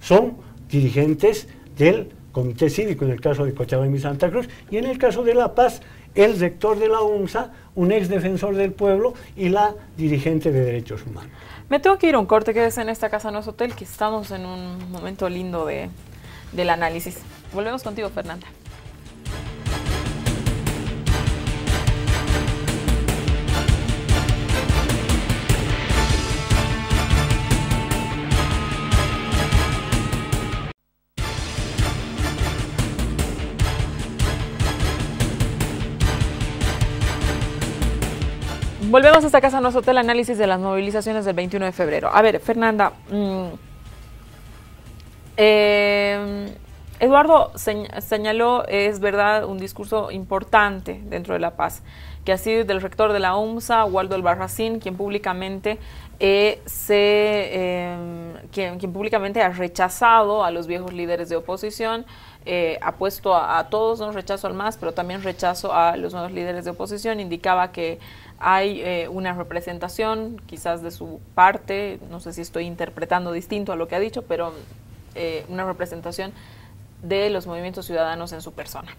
Son dirigentes del Comité Cívico, en el caso de Cochabamba y Santa Cruz, y en el caso de La Paz, el rector de la UNSA, un ex defensor del pueblo y la dirigente de derechos humanos. Me tengo que ir a un corte, quédese en esta casa, no es hotel, que estamos en un momento lindo del análisis. Volvemos contigo, Fernanda. Volvemos a esta casa, no es hotel, análisis de las movilizaciones del 21 de febrero. A ver, Fernanda, Eduardo señaló, es verdad, un discurso importante dentro de La Paz, que ha sido del rector de la UNSA, Waldo Albarracín, quien públicamente ha rechazado a los viejos líderes de oposición, ha puesto a todos, un rechazo al MAS, pero también rechazo a los nuevos líderes de oposición. Indicaba que hay una representación, quizás de su parte, no sé si estoy interpretando distinto a lo que ha dicho, pero una representación de los movimientos ciudadanos en su persona.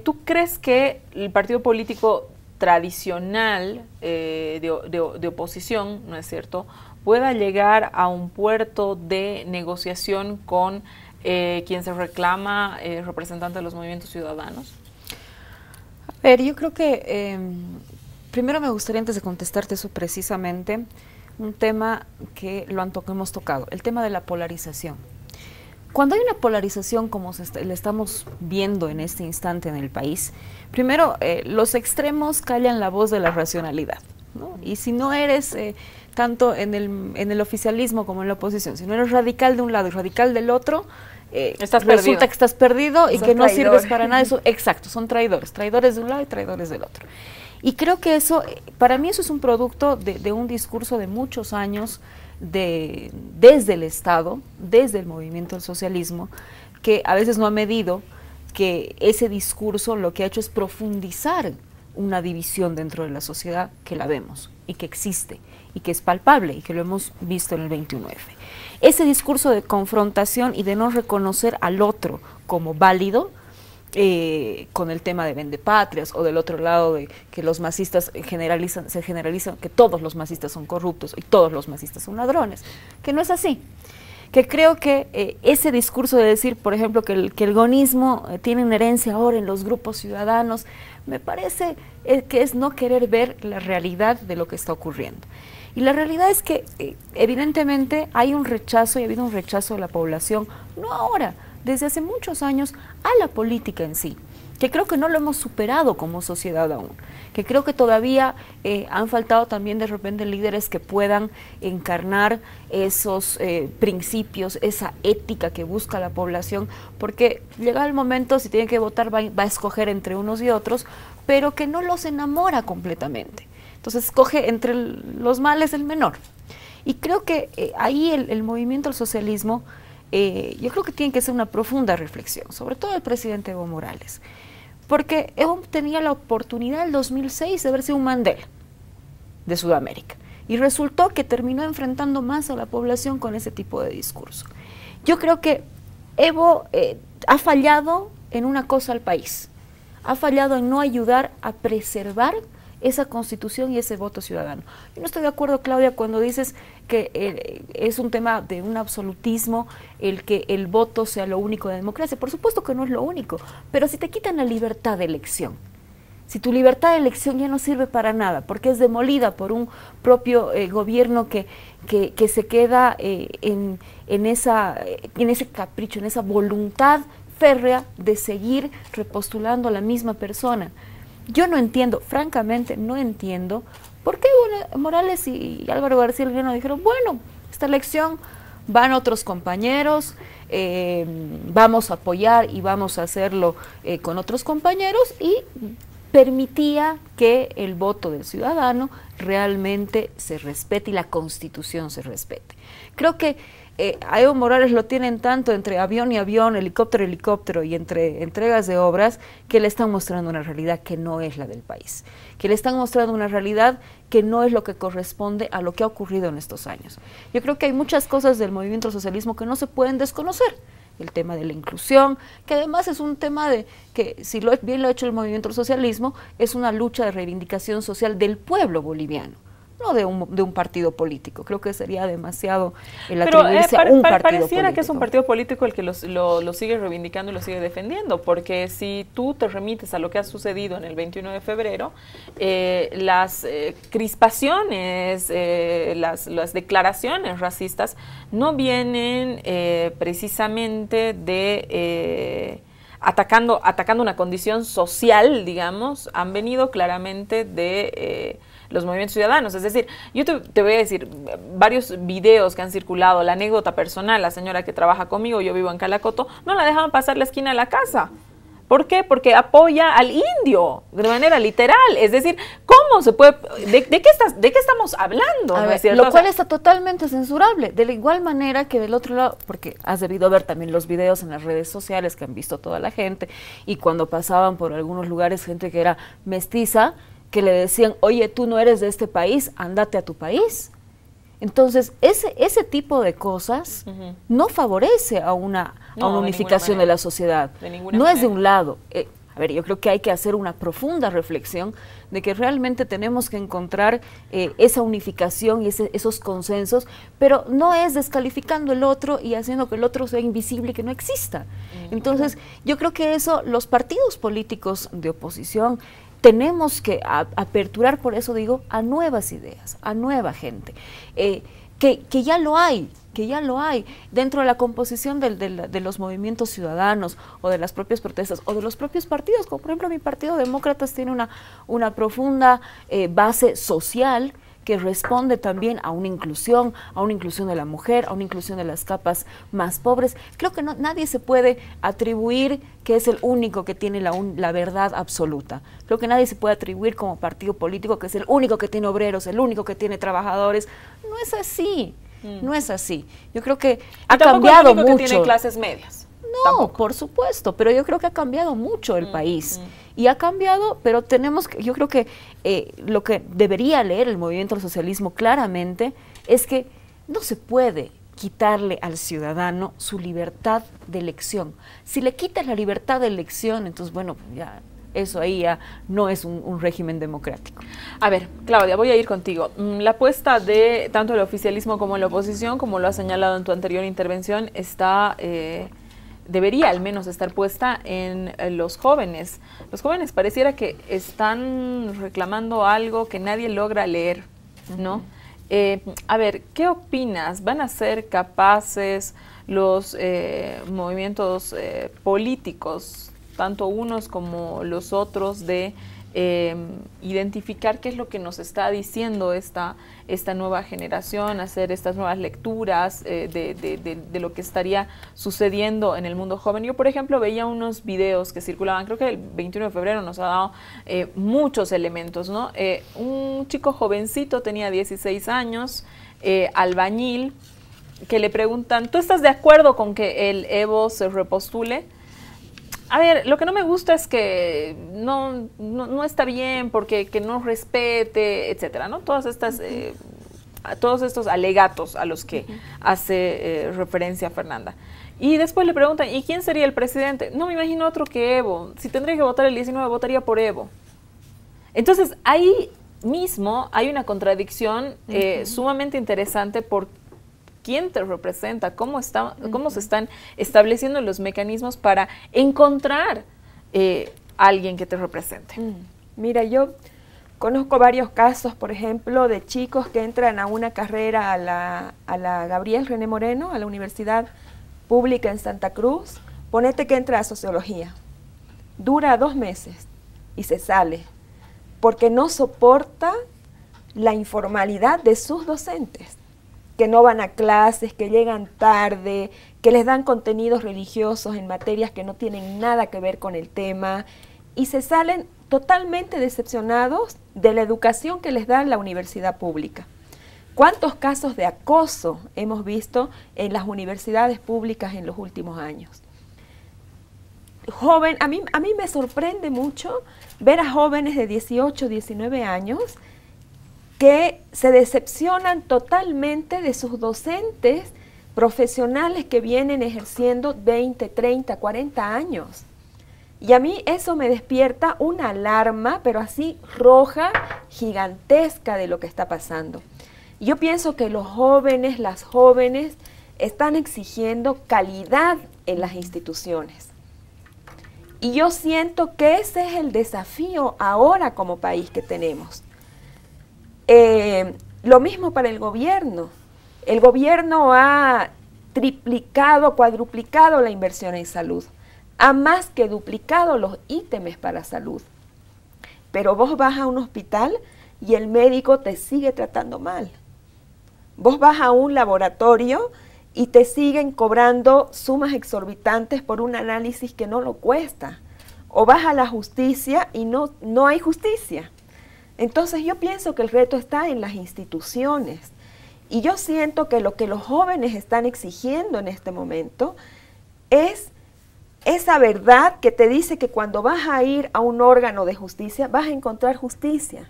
¿Tú crees que el partido político tradicional de oposición, ¿no es cierto?, pueda llegar a un puerto de negociación con quien se reclama representante de los movimientos ciudadanos? A ver, yo creo que primero me gustaría, antes de contestarte eso precisamente, un tema que hemos tocado, el tema de la polarización. Cuando hay una polarización como le estamos viendo en este instante en el país, primero los extremos callan la voz de la racionalidad, ¿no? Y si no eres tanto en el oficialismo como en la oposición, si no eres radical de un lado y radical del otro, resulta que estás perdido y que no sirves para nada. Eso, exacto, son traidores de un lado y traidores del otro. Y creo que eso, para mí eso es un producto de un discurso de muchos años desde el Estado, desde el movimiento del socialismo, que a veces no ha medido que ese discurso lo que ha hecho es profundizar una división dentro de la sociedad, que la vemos y que existe y que es palpable y que lo hemos visto en el 21F. Ese discurso de confrontación y de no reconocer al otro como válido, con el tema de vendepatrias, o del otro lado de que los masistas se generalizan que todos los masistas son corruptos y todos los masistas son ladrones, que no es así. Que creo que ese discurso de decir, por ejemplo, que el gonismo tiene una herencia ahora en los grupos ciudadanos, me parece que es no querer ver la realidad de lo que está ocurriendo. Y la realidad es que evidentemente hay un rechazo, y ha habido un rechazo de la población, no ahora, desde hace muchos años, a la política en sí, que creo que no lo hemos superado como sociedad aún, que creo que todavía han faltado también de repente líderes que puedan encarnar esos principios, esa ética que busca la población, porque llega el momento, si tiene que votar, va a escoger entre unos y otros, pero que no los enamora completamente. Entonces escoge entre los males el menor. Y creo que ahí el movimiento al socialismo, yo creo que tiene que ser una profunda reflexión, sobre todo el presidente Evo Morales, porque Evo tenía la oportunidad en el 2006 de verse un Mandela de Sudamérica, y resultó que terminó enfrentando más a la población con ese tipo de discurso. Yo creo que Evo ha fallado en una cosa al país, ha fallado en no ayudar a preservar esa constitución y ese voto ciudadano. Yo no estoy de acuerdo, Claudia, cuando dices que es un tema de un absolutismo el que el voto sea lo único de democracia. Por supuesto que no es lo único, pero si te quitan la libertad de elección, si tu libertad de elección ya no sirve para nada, porque es demolida por un propio gobierno que se queda en ese capricho, en esa voluntad férrea de seguir repostulando a la misma persona. Yo no entiendo, francamente no entiendo por qué Morales y Álvaro García Linera dijeron, bueno, esta elección van otros compañeros, vamos a apoyar y vamos a hacerlo con otros compañeros, y permitía que el voto del ciudadano realmente se respete y la Constitución se respete. Creo que a Evo Morales lo tienen tanto entre avión y avión, helicóptero y helicóptero, y entre entregas de obras, que le están mostrando una realidad que no es la del país, que le están mostrando una realidad que no es lo que corresponde a lo que ha ocurrido en estos años. Yo creo que hay muchas cosas del movimiento al socialismo que no se pueden desconocer. El tema de la inclusión, que además es un tema de que, si bien lo ha hecho el movimiento al socialismo, es una lucha de reivindicación social del pueblo boliviano, no de un partido político. Creo que sería demasiado el atribuirse a un partido político. Pareciera que es un partido político el que lo sigue reivindicando y lo sigue defendiendo, porque si tú te remites a lo que ha sucedido en el 21 de febrero, las crispaciones, las declaraciones racistas no vienen precisamente de atacando una condición social, digamos, han venido claramente de los movimientos ciudadanos. Es decir, yo te voy a decir varios videos que han circulado, la anécdota personal, la señora que trabaja conmigo, yo vivo en Calacoto, no la dejaban pasar la esquina de la casa. ¿Por qué? Porque apoya al indio de manera literal. Es decir, ¿cómo se puede? ¿De qué estamos hablando? ¿No es cierto? Lo cual está totalmente censurable. De la igual manera que del otro lado, porque has debido ver también los videos en las redes sociales que han visto toda la gente, y cuando pasaban por algunos lugares gente que era mestiza, que le decían, oye, tú no eres de este país, ándate a tu país. Entonces, ese tipo de cosas no favorece a una unificación de la sociedad. No es de un lado. A ver, yo creo que hay que hacer una profunda reflexión de que realmente tenemos que encontrar esa unificación y esos consensos, pero no es descalificando el otro y haciendo que el otro sea invisible y que no exista. Entonces, yo creo que eso, los partidos políticos de oposición, tenemos que aperturar, por eso digo, a nuevas ideas, a nueva gente, que ya lo hay, dentro de la composición de los movimientos ciudadanos o de las propias protestas o de los propios partidos, como por ejemplo mi Partido Demócratas tiene una profunda base social que responde también a una inclusión de la mujer, a una inclusión de las capas más pobres. Creo que nadie se puede atribuir que es el único que tiene la verdad absoluta. Creo que nadie se puede atribuir como partido político que es el único que tiene obreros, el único que tiene trabajadores. No es así, no es así. Yo creo que ha cambiado mucho. Que tiene clases medias. No, tampoco. Por supuesto, pero yo creo que ha cambiado mucho el país. Y ha cambiado, pero yo creo que lo que debería leer el movimiento al socialismo claramente es que no se puede quitarle al ciudadano su libertad de elección. Si le quitas la libertad de elección, entonces bueno, ya eso ahí ya no es un régimen democrático. A ver, Claudia, voy a ir contigo. La apuesta de tanto el oficialismo como la oposición, como lo has señalado en tu anterior intervención, debería al menos estar puesta en los jóvenes. Los jóvenes pareciera que están reclamando algo que nadie logra leer, ¿no? A ver, ¿qué opinas? ¿Van a ser capaces los movimientos políticos, tanto unos como los otros, de identificar qué es lo que nos está diciendo esta nueva generación, hacer estas nuevas lecturas de lo que estaría sucediendo en el mundo joven. Yo, por ejemplo, veía unos videos que circulaban, creo que el 21 de febrero nos ha dado muchos elementos, ¿no? Un chico jovencito, tenía 16 años, albañil, que le preguntan, ¿tú estás de acuerdo con que el Evo se repostule? A ver, lo que no me gusta es que no está bien porque que no respete, etcétera, ¿no? Todas estas, todos estos alegatos a los que hace referencia Fernanda. Y después le preguntan, ¿y quién sería el presidente? No me imagino otro que Evo. Si tendría que votar el 19, votaría por Evo. Entonces, ahí mismo hay una contradicción sumamente interesante por quién te representa, cómo se están estableciendo los mecanismos para encontrar alguien que te represente. Mira, yo conozco varios casos, por ejemplo, de chicos que entran a una carrera a la Gabriel René Moreno, a la Universidad Pública en Santa Cruz. Ponete que entra a Sociología. Dura 2 meses y se sale, porque no soporta la informalidad de sus docentes, que no van a clases, que llegan tarde, que les dan contenidos religiosos en materias que no tienen nada que ver con el tema, y se salen totalmente decepcionados de la educación que les da la universidad pública. ¿Cuántos casos de acoso hemos visto en las universidades públicas en los últimos años? A mí me sorprende mucho ver a jóvenes de 18, 19 años que se decepcionan totalmente de sus docentes profesionales que vienen ejerciendo 20, 30, 40 años. Y a mí eso me despierta una alarma, pero así roja, gigantesca de lo que está pasando. Yo pienso que los jóvenes, las jóvenes, están exigiendo calidad en las instituciones. Y yo siento que ese es el desafío ahora como país que tenemos. Lo mismo para el gobierno. El gobierno ha triplicado, cuadruplicado la inversión en salud. Ha más que duplicado los ítems para salud. Pero vos vas a un hospital y el médico te sigue tratando mal. Vos vas a un laboratorio y te siguen cobrando sumas exorbitantes por un análisis que no lo cuesta. O vas a la justicia y no hay justicia. Entonces yo pienso que el reto está en las instituciones. Y yo siento que lo que los jóvenes están exigiendo en este momento es esa verdad que te dice que cuando vas a ir a un órgano de justicia vas a encontrar justicia.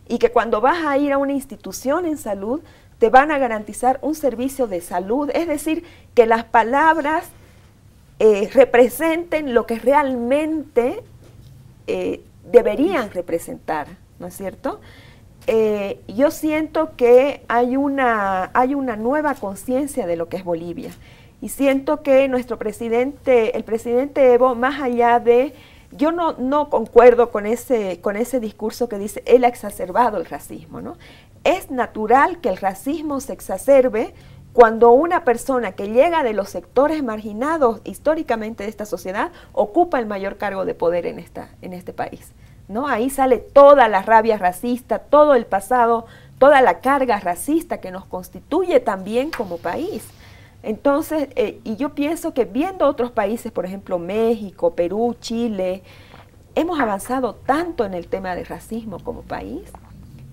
Y que cuando vas a ir a una institución en salud te van a garantizar un servicio de salud. Es decir, que las palabras representen lo que realmente deberían representar, ¿no es cierto? Yo siento que hay una nueva conciencia de lo que es Bolivia. Y siento que nuestro presidente, el presidente Evo, más allá de... Yo no concuerdo con ese discurso que dice, él ha exacerbado el racismo, ¿no? Es natural que el racismo se exacerbe cuando una persona que llega de los sectores marginados históricamente de esta sociedad ocupa el mayor cargo de poder en este país, ¿no? Ahí sale toda la rabia racista, todo el pasado, toda la carga racista que nos constituye también como país. Entonces, y yo pienso que viendo otros países, por ejemplo México, Perú, Chile, hemos avanzado tanto en el tema del racismo como país,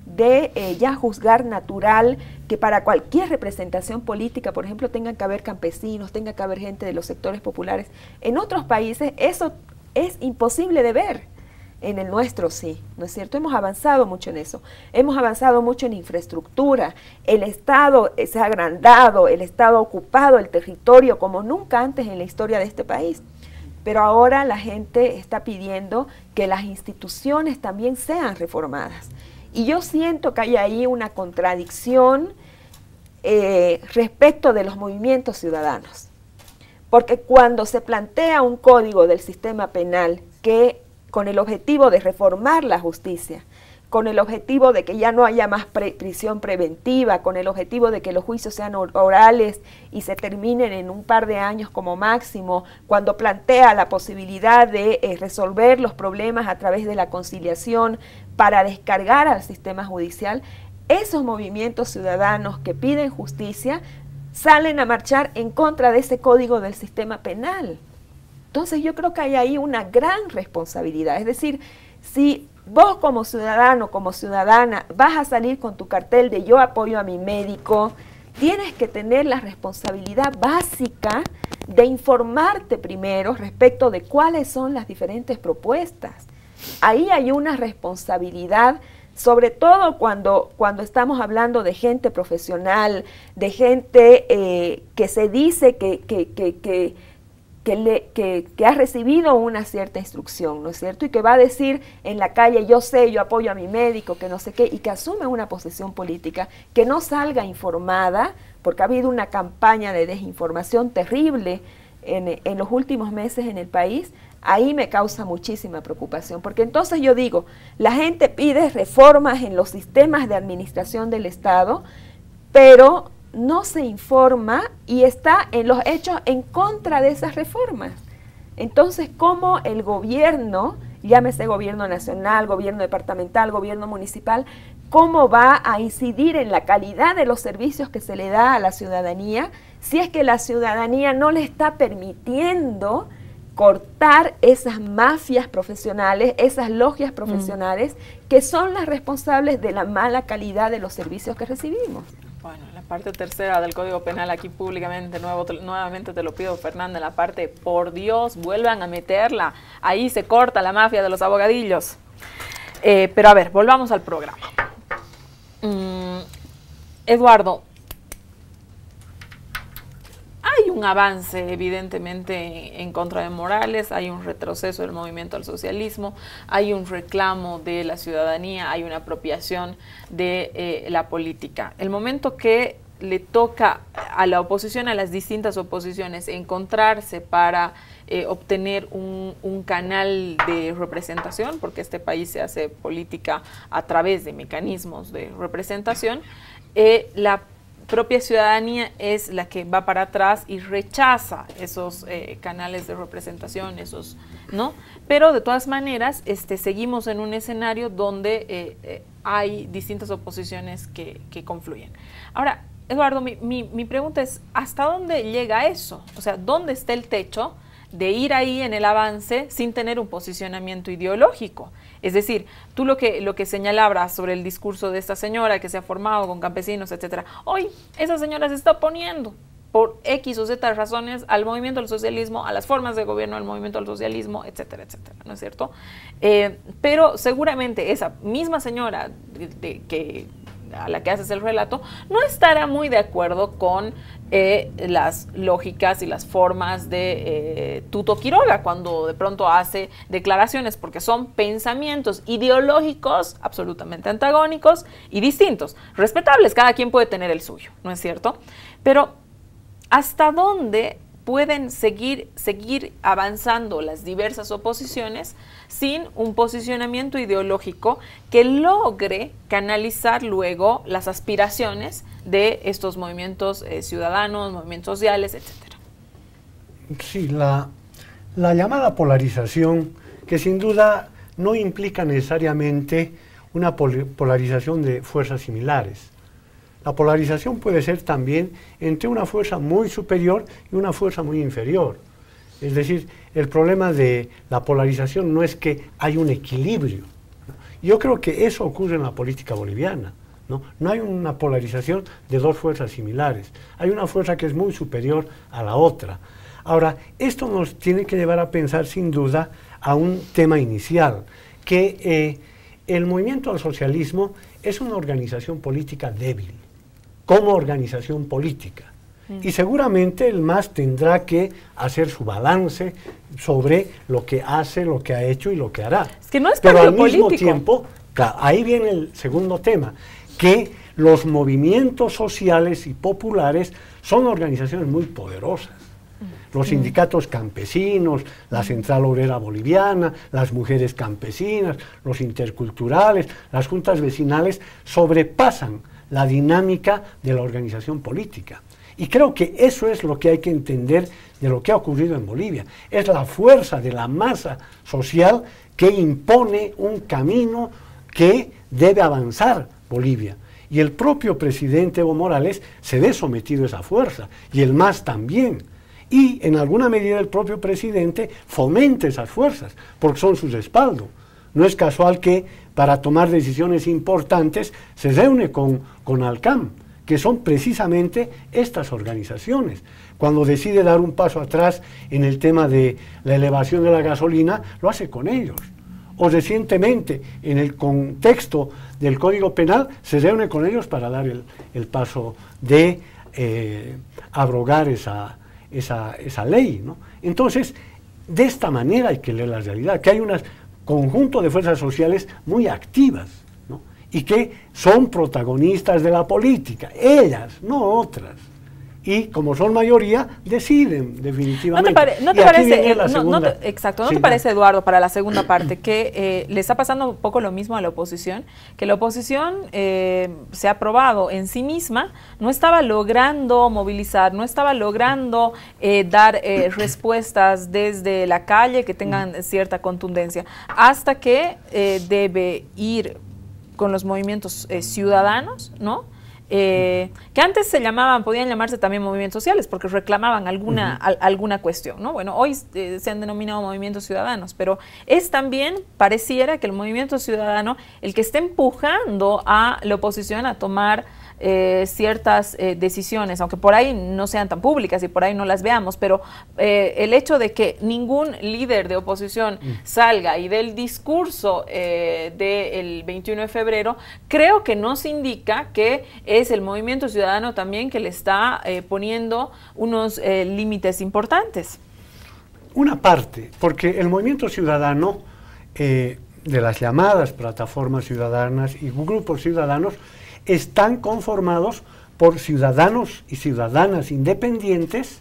de ya juzgar natural que para cualquier representación política, por ejemplo, tengan que haber campesinos, tenga que haber gente de los sectores populares. En otros países eso es imposible de ver. En el nuestro sí, ¿no es cierto? Hemos avanzado mucho en eso. Hemos avanzado mucho en infraestructura. El Estado se ha agrandado, el Estado ha ocupado el territorio como nunca antes en la historia de este país. Pero ahora la gente está pidiendo que las instituciones también sean reformadas. Y yo siento que hay ahí una contradicción respecto de los movimientos ciudadanos. Porque cuando se plantea un código del sistema penal que con el objetivo de reformar la justicia, con el objetivo de que ya no haya más prisión preventiva, con el objetivo de que los juicios sean orales y se terminen en un par de años como máximo, cuando plantea la posibilidad de resolver los problemas a través de la conciliación para descargar al sistema judicial, esos movimientos ciudadanos que piden justicia salen a marchar en contra de ese código del sistema penal. Entonces yo creo que hay ahí una gran responsabilidad, es decir, si vos como ciudadano, como ciudadana, vas a salir con tu cartel de yo apoyo a mi médico, tienes que tener la responsabilidad básica de informarte primero respecto de cuáles son las diferentes propuestas. Ahí hay una responsabilidad, sobre todo cuando estamos hablando de gente profesional, de gente que se dice que ha recibido una cierta instrucción, ¿no es cierto? Y que va a decir en la calle, yo sé, yo apoyo a mi médico, que no sé qué, y que asume una posición política, que no salga informada, porque ha habido una campaña de desinformación terrible en los últimos meses en el país. Ahí me causa muchísima preocupación, porque entonces yo digo, la gente pide reformas en los sistemas de administración del Estado, pero no se informa y está en los hechos en contra de esas reformas. Entonces, ¿cómo el gobierno, llámese gobierno nacional, gobierno departamental, gobierno municipal, cómo va a incidir en la calidad de los servicios que se le da a la ciudadanía si es que la ciudadanía no le está permitiendo cortar esas mafias profesionales, esas logias profesionales que son las responsables de la mala calidad de los servicios que recibimos? Bueno, la parte tercera del Código Penal, aquí públicamente, nuevamente te lo pido, Fernanda, en la parte, por Dios, vuelvan a meterla. Ahí se corta la mafia de los abogadillos. Pero a ver, volvamos al programa. Eduardo, hay un avance evidentemente en contra de Morales, hay un retroceso del movimiento al socialismo, hay un reclamo de la ciudadanía, hay una apropiación de la política. El momento que le toca a la oposición, a las distintas oposiciones, encontrarse para obtener un canal de representación, porque este país se hace política a través de mecanismos de representación, la propia ciudadanía es la que va para atrás y rechaza esos canales de representación, ¿no? Pero de todas maneras seguimos en un escenario donde hay distintas oposiciones que confluyen. Ahora, Eduardo, mi pregunta es, ¿hasta dónde llega eso? O sea, ¿dónde está el techo de ir ahí en el avance sin tener un posicionamiento ideológico? Es decir, tú lo que señalabas sobre el discurso de esta señora que se ha formado con campesinos, etcétera, hoy esa señora se está oponiendo por X o Z razones al movimiento del socialismo, a las formas de gobierno del movimiento del socialismo, etcétera, etcétera, ¿no es cierto? Pero seguramente esa misma señora a la que haces el relato, no estará muy de acuerdo con las lógicas y las formas de Tuto Quiroga cuando de pronto hace declaraciones, porque son pensamientos ideológicos absolutamente antagónicos y distintos, respetables, cada quien puede tener el suyo, ¿no es cierto? Pero ¿hasta dónde pueden seguir avanzando las diversas oposiciones sin un posicionamiento ideológico que logre canalizar luego las aspiraciones de estos movimientos ciudadanos, movimientos sociales, etcétera? Sí, la llamada polarización, que sin duda no implica necesariamente una polarización de fuerzas similares. La polarización puede ser también entre una fuerza muy superior y una fuerza muy inferior. Es decir, el problema de la polarización no es que hay un equilibrio. Yo creo que eso ocurre en la política boliviana. No hay una polarización de dos fuerzas similares. Hay una fuerza que es muy superior a la otra. Ahora, esto nos tiene que llevar a pensar sin duda a un tema inicial, que el movimiento al socialismo es una organización política débil, como organización política. Y seguramente el MAS tendrá que hacer su balance sobre lo que hace, lo que ha hecho y lo que hará. Es que no es Pero al político. mismo tiempo, claro, ahí viene el segundo tema, que los movimientos sociales y populares son organizaciones muy poderosas. los sindicatos campesinos, la Central Obrera Boliviana, las mujeres campesinas, los interculturales, las juntas vecinales, sobrepasan la dinámica de la organización política. Y creo que eso es lo que hay que entender de lo que ha ocurrido en Bolivia. Es la fuerza de la masa social que impone un camino que debe avanzar Bolivia. Y el propio presidente Evo Morales se ve sometido a esa fuerza, y el MAS también. Y en alguna medida el propio presidente fomenta esas fuerzas, porque son su respaldo. No es casual que para tomar decisiones importantes se reúne con ALCAM, que son precisamente estas organizaciones. Cuando decide dar un paso atrás en el tema de la elevación de la gasolina, lo hace con ellos. O recientemente, en el contexto del Código Penal, se reúne con ellos para dar el paso de abrogar esa ley, ¿no? Entonces, de esta manera hay que leer la realidad, que hay un conjunto de fuerzas sociales muy activas, ¿no? Y que son protagonistas de la política, ellas, no otras. Y como son mayoría, deciden definitivamente. ¿No te parece, exacto, ¿no te parece, Eduardo, para la segunda parte, que le está pasando un poco lo mismo a la oposición? Que la oposición se ha probado en sí misma, no estaba logrando movilizar, no estaba logrando dar respuestas desde la calle que tengan cierta contundencia, hasta que debe ir con los movimientos ciudadanos, ¿no? Que antes podían llamarse también movimientos sociales porque reclamaban alguna cuestión, ¿no? Bueno, hoy se han denominado movimientos ciudadanos, pero es también, pareciera que el movimiento ciudadano el que está empujando a la oposición a tomar ciertas decisiones, aunque por ahí no sean tan públicas y por ahí no las veamos, pero el hecho de que ningún líder de oposición salga y dé el discurso del 21 de febrero, creo que nos indica que es el movimiento ciudadano también que le está poniendo unos límites importantes. Una parte, porque el movimiento ciudadano de las llamadas plataformas ciudadanas y grupos ciudadanos están conformados por ciudadanos y ciudadanas independientes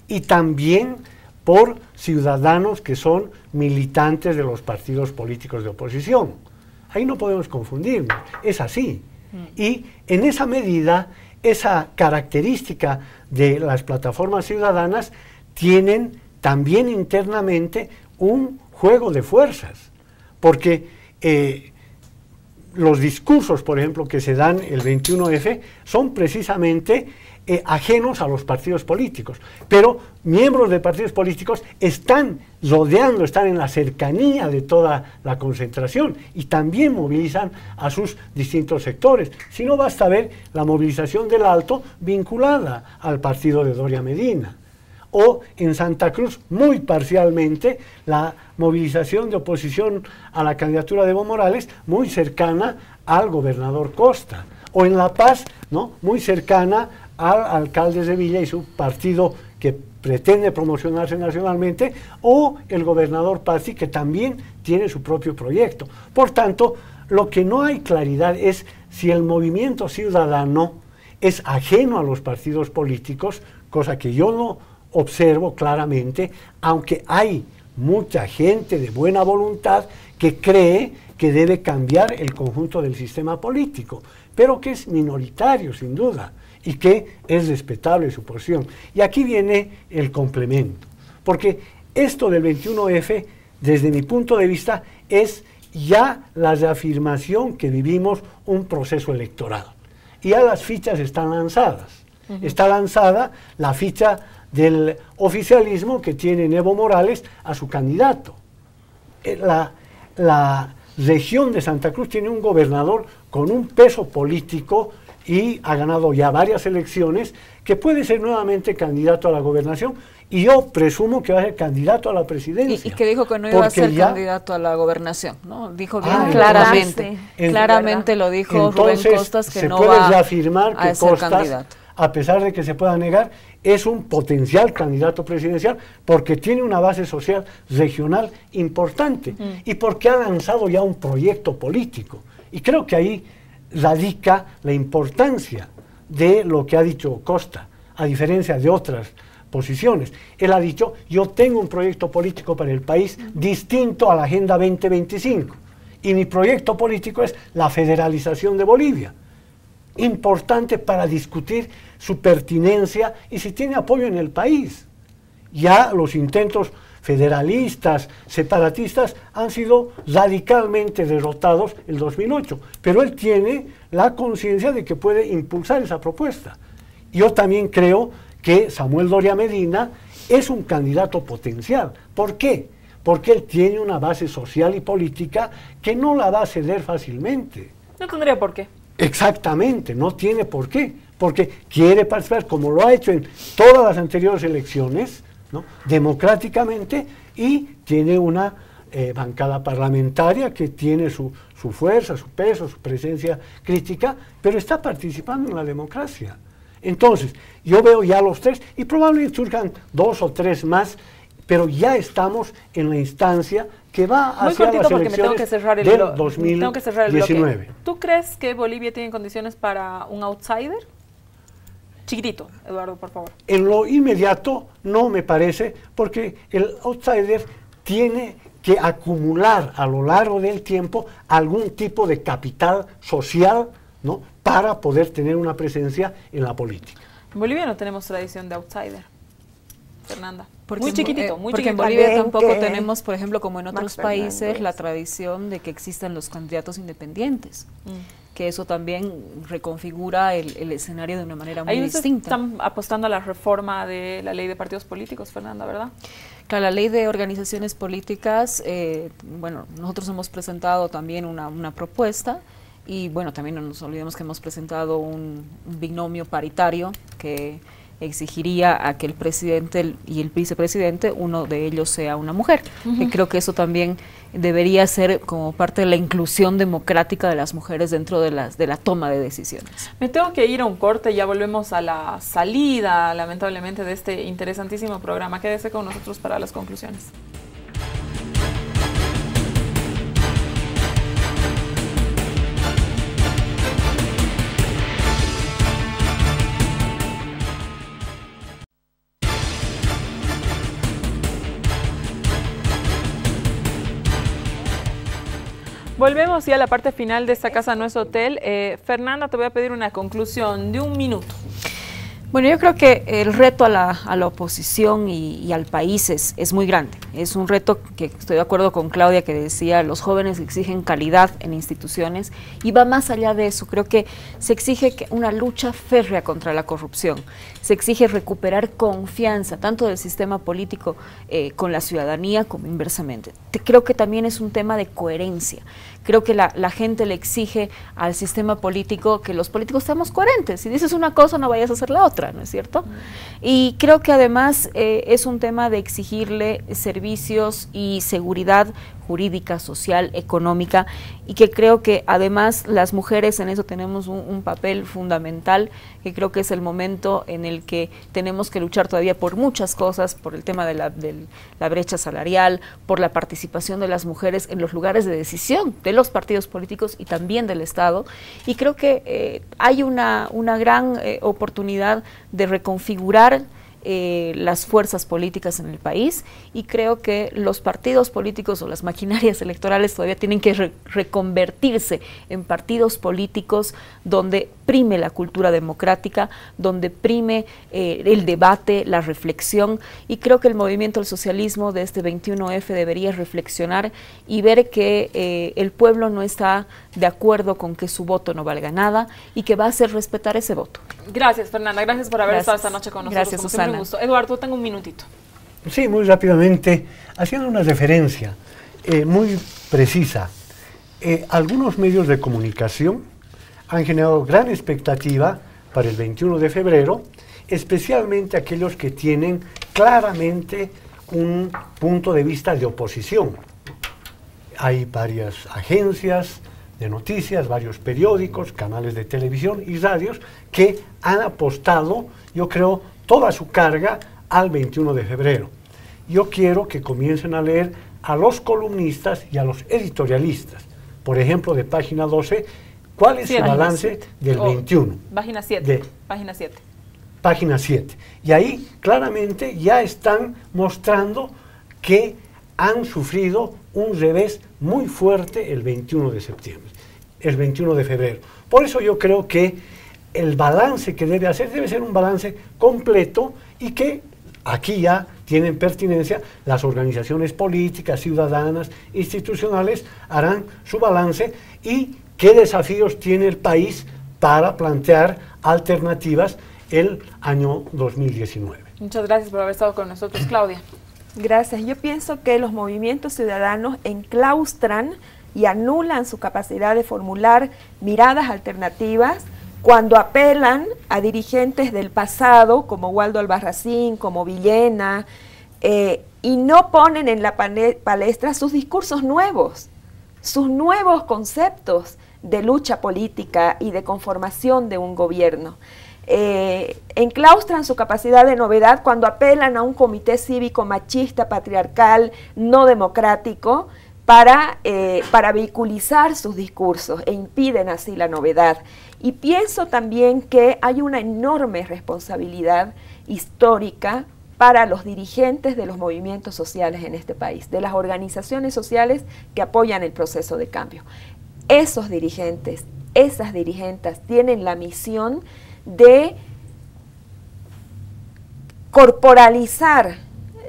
y también por ciudadanos que son militantes de los partidos políticos de oposición. Ahí no podemos confundirnos, es así. Y en esa medida, esa característica de las plataformas ciudadanas tienen también internamente un juego de fuerzas, porque los discursos, por ejemplo, que se dan el 21F son precisamente ajenos a los partidos políticos, pero miembros de partidos políticos están rodeando, están en la cercanía de toda la concentración y también movilizan a sus distintos sectores. Si no, basta ver la movilización del Alto vinculada al partido de Doria Medina, o en Santa Cruz, muy parcialmente, la movilización de oposición a la candidatura de Evo Morales, muy cercana al gobernador Costa, o en La Paz, ¿no?, muy cercana al alcalde de Villa y su partido que pretende promocionarse nacionalmente, o el gobernador Pazzi, que también tiene su propio proyecto. Por tanto, lo que no hay claridad es si el movimiento ciudadano es ajeno a los partidos políticos, cosa que yo no observo claramente, aunque hay mucha gente de buena voluntad que cree que debe cambiar el conjunto del sistema político, pero que es minoritario sin duda y que es respetable su posición. Y aquí viene el complemento, porque esto del 21F, desde mi punto de vista, es ya la reafirmación que vivimos un proceso electoral. Y ya las fichas están lanzadas. Está lanzada la ficha del oficialismo que tiene Evo Morales a su candidato. La región de Santa Cruz tiene un gobernador con un peso político y ha ganado ya varias elecciones, que puede ser nuevamente candidato a la gobernación, y yo presumo que va a ser candidato a la presidencia. Y que dijo que no iba a ser candidato a la gobernación, ¿no? Dijo bien claramente, claramente lo dijo Rubén Costas, que no va reafirmar que Costas, a pesar de que se pueda negar, es un potencial candidato presidencial porque tiene una base social regional importante y porque ha lanzado ya un proyecto político. Y creo que ahí radica la importancia de lo que ha dicho Costa, a diferencia de otras posiciones. Él ha dicho, yo tengo un proyecto político para el país distinto a la Agenda 2025. Y mi proyecto político es la federalización de Bolivia. Importante para discutir su pertinencia y si tiene apoyo en el país. Ya los intentos federalistas, separatistas, han sido radicalmente derrotados en el 2008, pero él tiene la conciencia de que puede impulsar esa propuesta. Yo también creo que Samuel Doria Medina es un candidato potencial. ¿Por qué? Porque él tiene una base social y política que no la va a ceder fácilmente. No tendría por qué. Exactamente, no tiene por qué, porque quiere participar, como lo ha hecho en todas las anteriores elecciones, ¿no?, democráticamente, y tiene una bancada parlamentaria que tiene su fuerza, su peso, su presencia crítica, pero está participando en la democracia. Entonces, yo veo ya los tres, y probablemente surjan 2 o 3 más, pero ya estamos en la instancia que va hacia las elecciones del 2019. ¿Tú crees que Bolivia tiene condiciones para un outsider? Chiquitito, Eduardo, por favor. En lo inmediato no me parece, porque el outsider tiene que acumular a lo largo del tiempo algún tipo de capital social, ¿no?, para poder tener una presencia en la política. En Bolivia no tenemos tradición de outsider, Fernanda. Muy chiquitito, muy chiquitito. Porque en Bolivia tampoco tenemos, por ejemplo, como en otros países, la tradición de que existan los candidatos independientes. Que eso también reconfigura el escenario de una manera muy distinta. Están apostando a la reforma de la ley de partidos políticos, Fernanda, ¿verdad? Claro, la ley de organizaciones políticas, bueno, nosotros hemos presentado también una propuesta, y bueno, también no nos olvidemos que hemos presentado un binomio paritario que exigiría a que el presidente y el vicepresidente, uno de ellos sea una mujer. Y creo que eso también debería ser como parte de la inclusión democrática de las mujeres dentro de la toma de decisiones. Me tengo que ir a un corte, ya volvemos a la salida, lamentablemente, de este interesantísimo programa. Quédese con nosotros para las conclusiones. Volvemos ya a la parte final de esta Casa No es Hotel. Fernanda, te voy a pedir una conclusión de 1 minuto. Bueno, yo creo que el reto a la oposición y al país es muy grande. Es un reto que estoy de acuerdo con Claudia, que decía, los jóvenes exigen calidad en instituciones, y va más allá de eso. Creo que se exige una lucha férrea contra la corrupción. Se exige recuperar confianza, tanto del sistema político con la ciudadanía como inversamente. Creo que también es un tema de coherencia. Creo que la gente le exige al sistema político que los políticos seamos coherentes. Si dices una cosa, no vayas a hacer la otra, ¿no es cierto? Y creo que además es un tema de exigirle servicios y seguridad jurídica, social, económica, y que creo que además las mujeres en eso tenemos un papel fundamental, que creo que es el momento en el que tenemos que luchar todavía por muchas cosas, por el tema de la brecha salarial, por la participación de las mujeres en los lugares de decisión de los partidos políticos y también del Estado, y creo que hay una gran oportunidad de reconfigurar las fuerzas políticas en el país, y creo que los partidos políticos o las maquinarias electorales todavía tienen que reconvertirse en partidos políticos donde prime la cultura democrática, donde prime el debate, la reflexión, y creo que el movimiento del socialismo de este 21F debería reflexionar y ver que el pueblo no está de acuerdo con que su voto no valga nada y que va a hacer respetar ese voto. Gracias, Fernanda, gracias por haber estado esta noche con nosotros. Gracias, Susana. Un gusto. Eduardo, tengo un minutito. Sí, muy rápidamente, haciendo una referencia muy precisa. Algunos medios de comunicación han generado gran expectativa para el 21 de febrero, especialmente aquellos que tienen claramente un punto de vista de oposición. Hay varias agencias de noticias, varios periódicos, canales de televisión y radios que han apostado, yo creo, toda su carga al 21 de febrero. Yo quiero que comiencen a leer a los columnistas y a los editorialistas. Por ejemplo, de Página 12, ¿cuál es el balance del 21? Página 7. Página 7. página 7. Y ahí claramente ya están mostrando que han sufrido un revés muy fuerte el 21 de septiembre, el 21 de febrero. Por eso yo creo que el balance que debe hacer debe ser un balance completo y que aquí ya tienen pertinencia las organizaciones políticas, ciudadanas, institucionales, harán su balance y qué desafíos tiene el país para plantear alternativas el año 2019. Muchas gracias por haber estado con nosotros, Claudia. Gracias. Yo pienso que los movimientos ciudadanos enclaustran y anulan su capacidad de formular miradas alternativas cuando apelan a dirigentes del pasado, como Waldo Albarracín, como Villena, y no ponen en la palestra sus discursos nuevos, sus nuevos conceptos de lucha política y de conformación de un gobierno. Enclaustran su capacidad de novedad cuando apelan a un comité cívico machista, patriarcal, no democrático, para vehiculizar sus discursos e impiden así la novedad. Y pienso también que hay una enorme responsabilidad histórica para los dirigentes de los movimientos sociales en este país, de las organizaciones sociales que apoyan el proceso de cambio. Esos dirigentes, esas dirigentes tienen la misión de corporalizar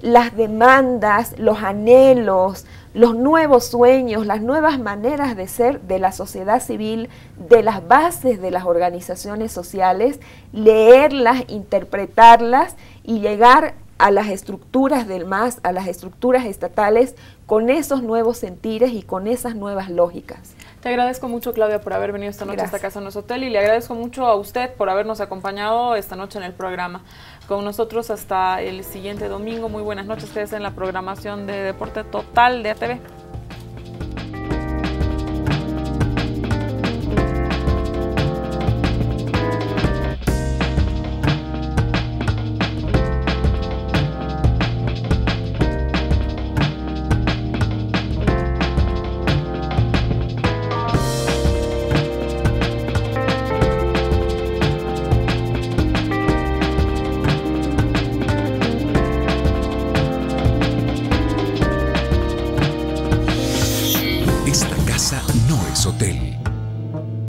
las demandas, los anhelos, los nuevos sueños, las nuevas maneras de ser de la sociedad civil, de las bases de las organizaciones sociales, leerlas, interpretarlas y llegar a las estructuras del MAS, a las estructuras estatales, con esos nuevos sentires y con esas nuevas lógicas. Te agradezco mucho, Claudia, por haber venido esta noche a esta Casa Nos Hotel, y le agradezco mucho a usted por habernos acompañado esta noche en el programa. Con nosotros hasta el siguiente domingo. Muy buenas noches. Ustedes en la programación de Deporte Total de ATV. Hotel.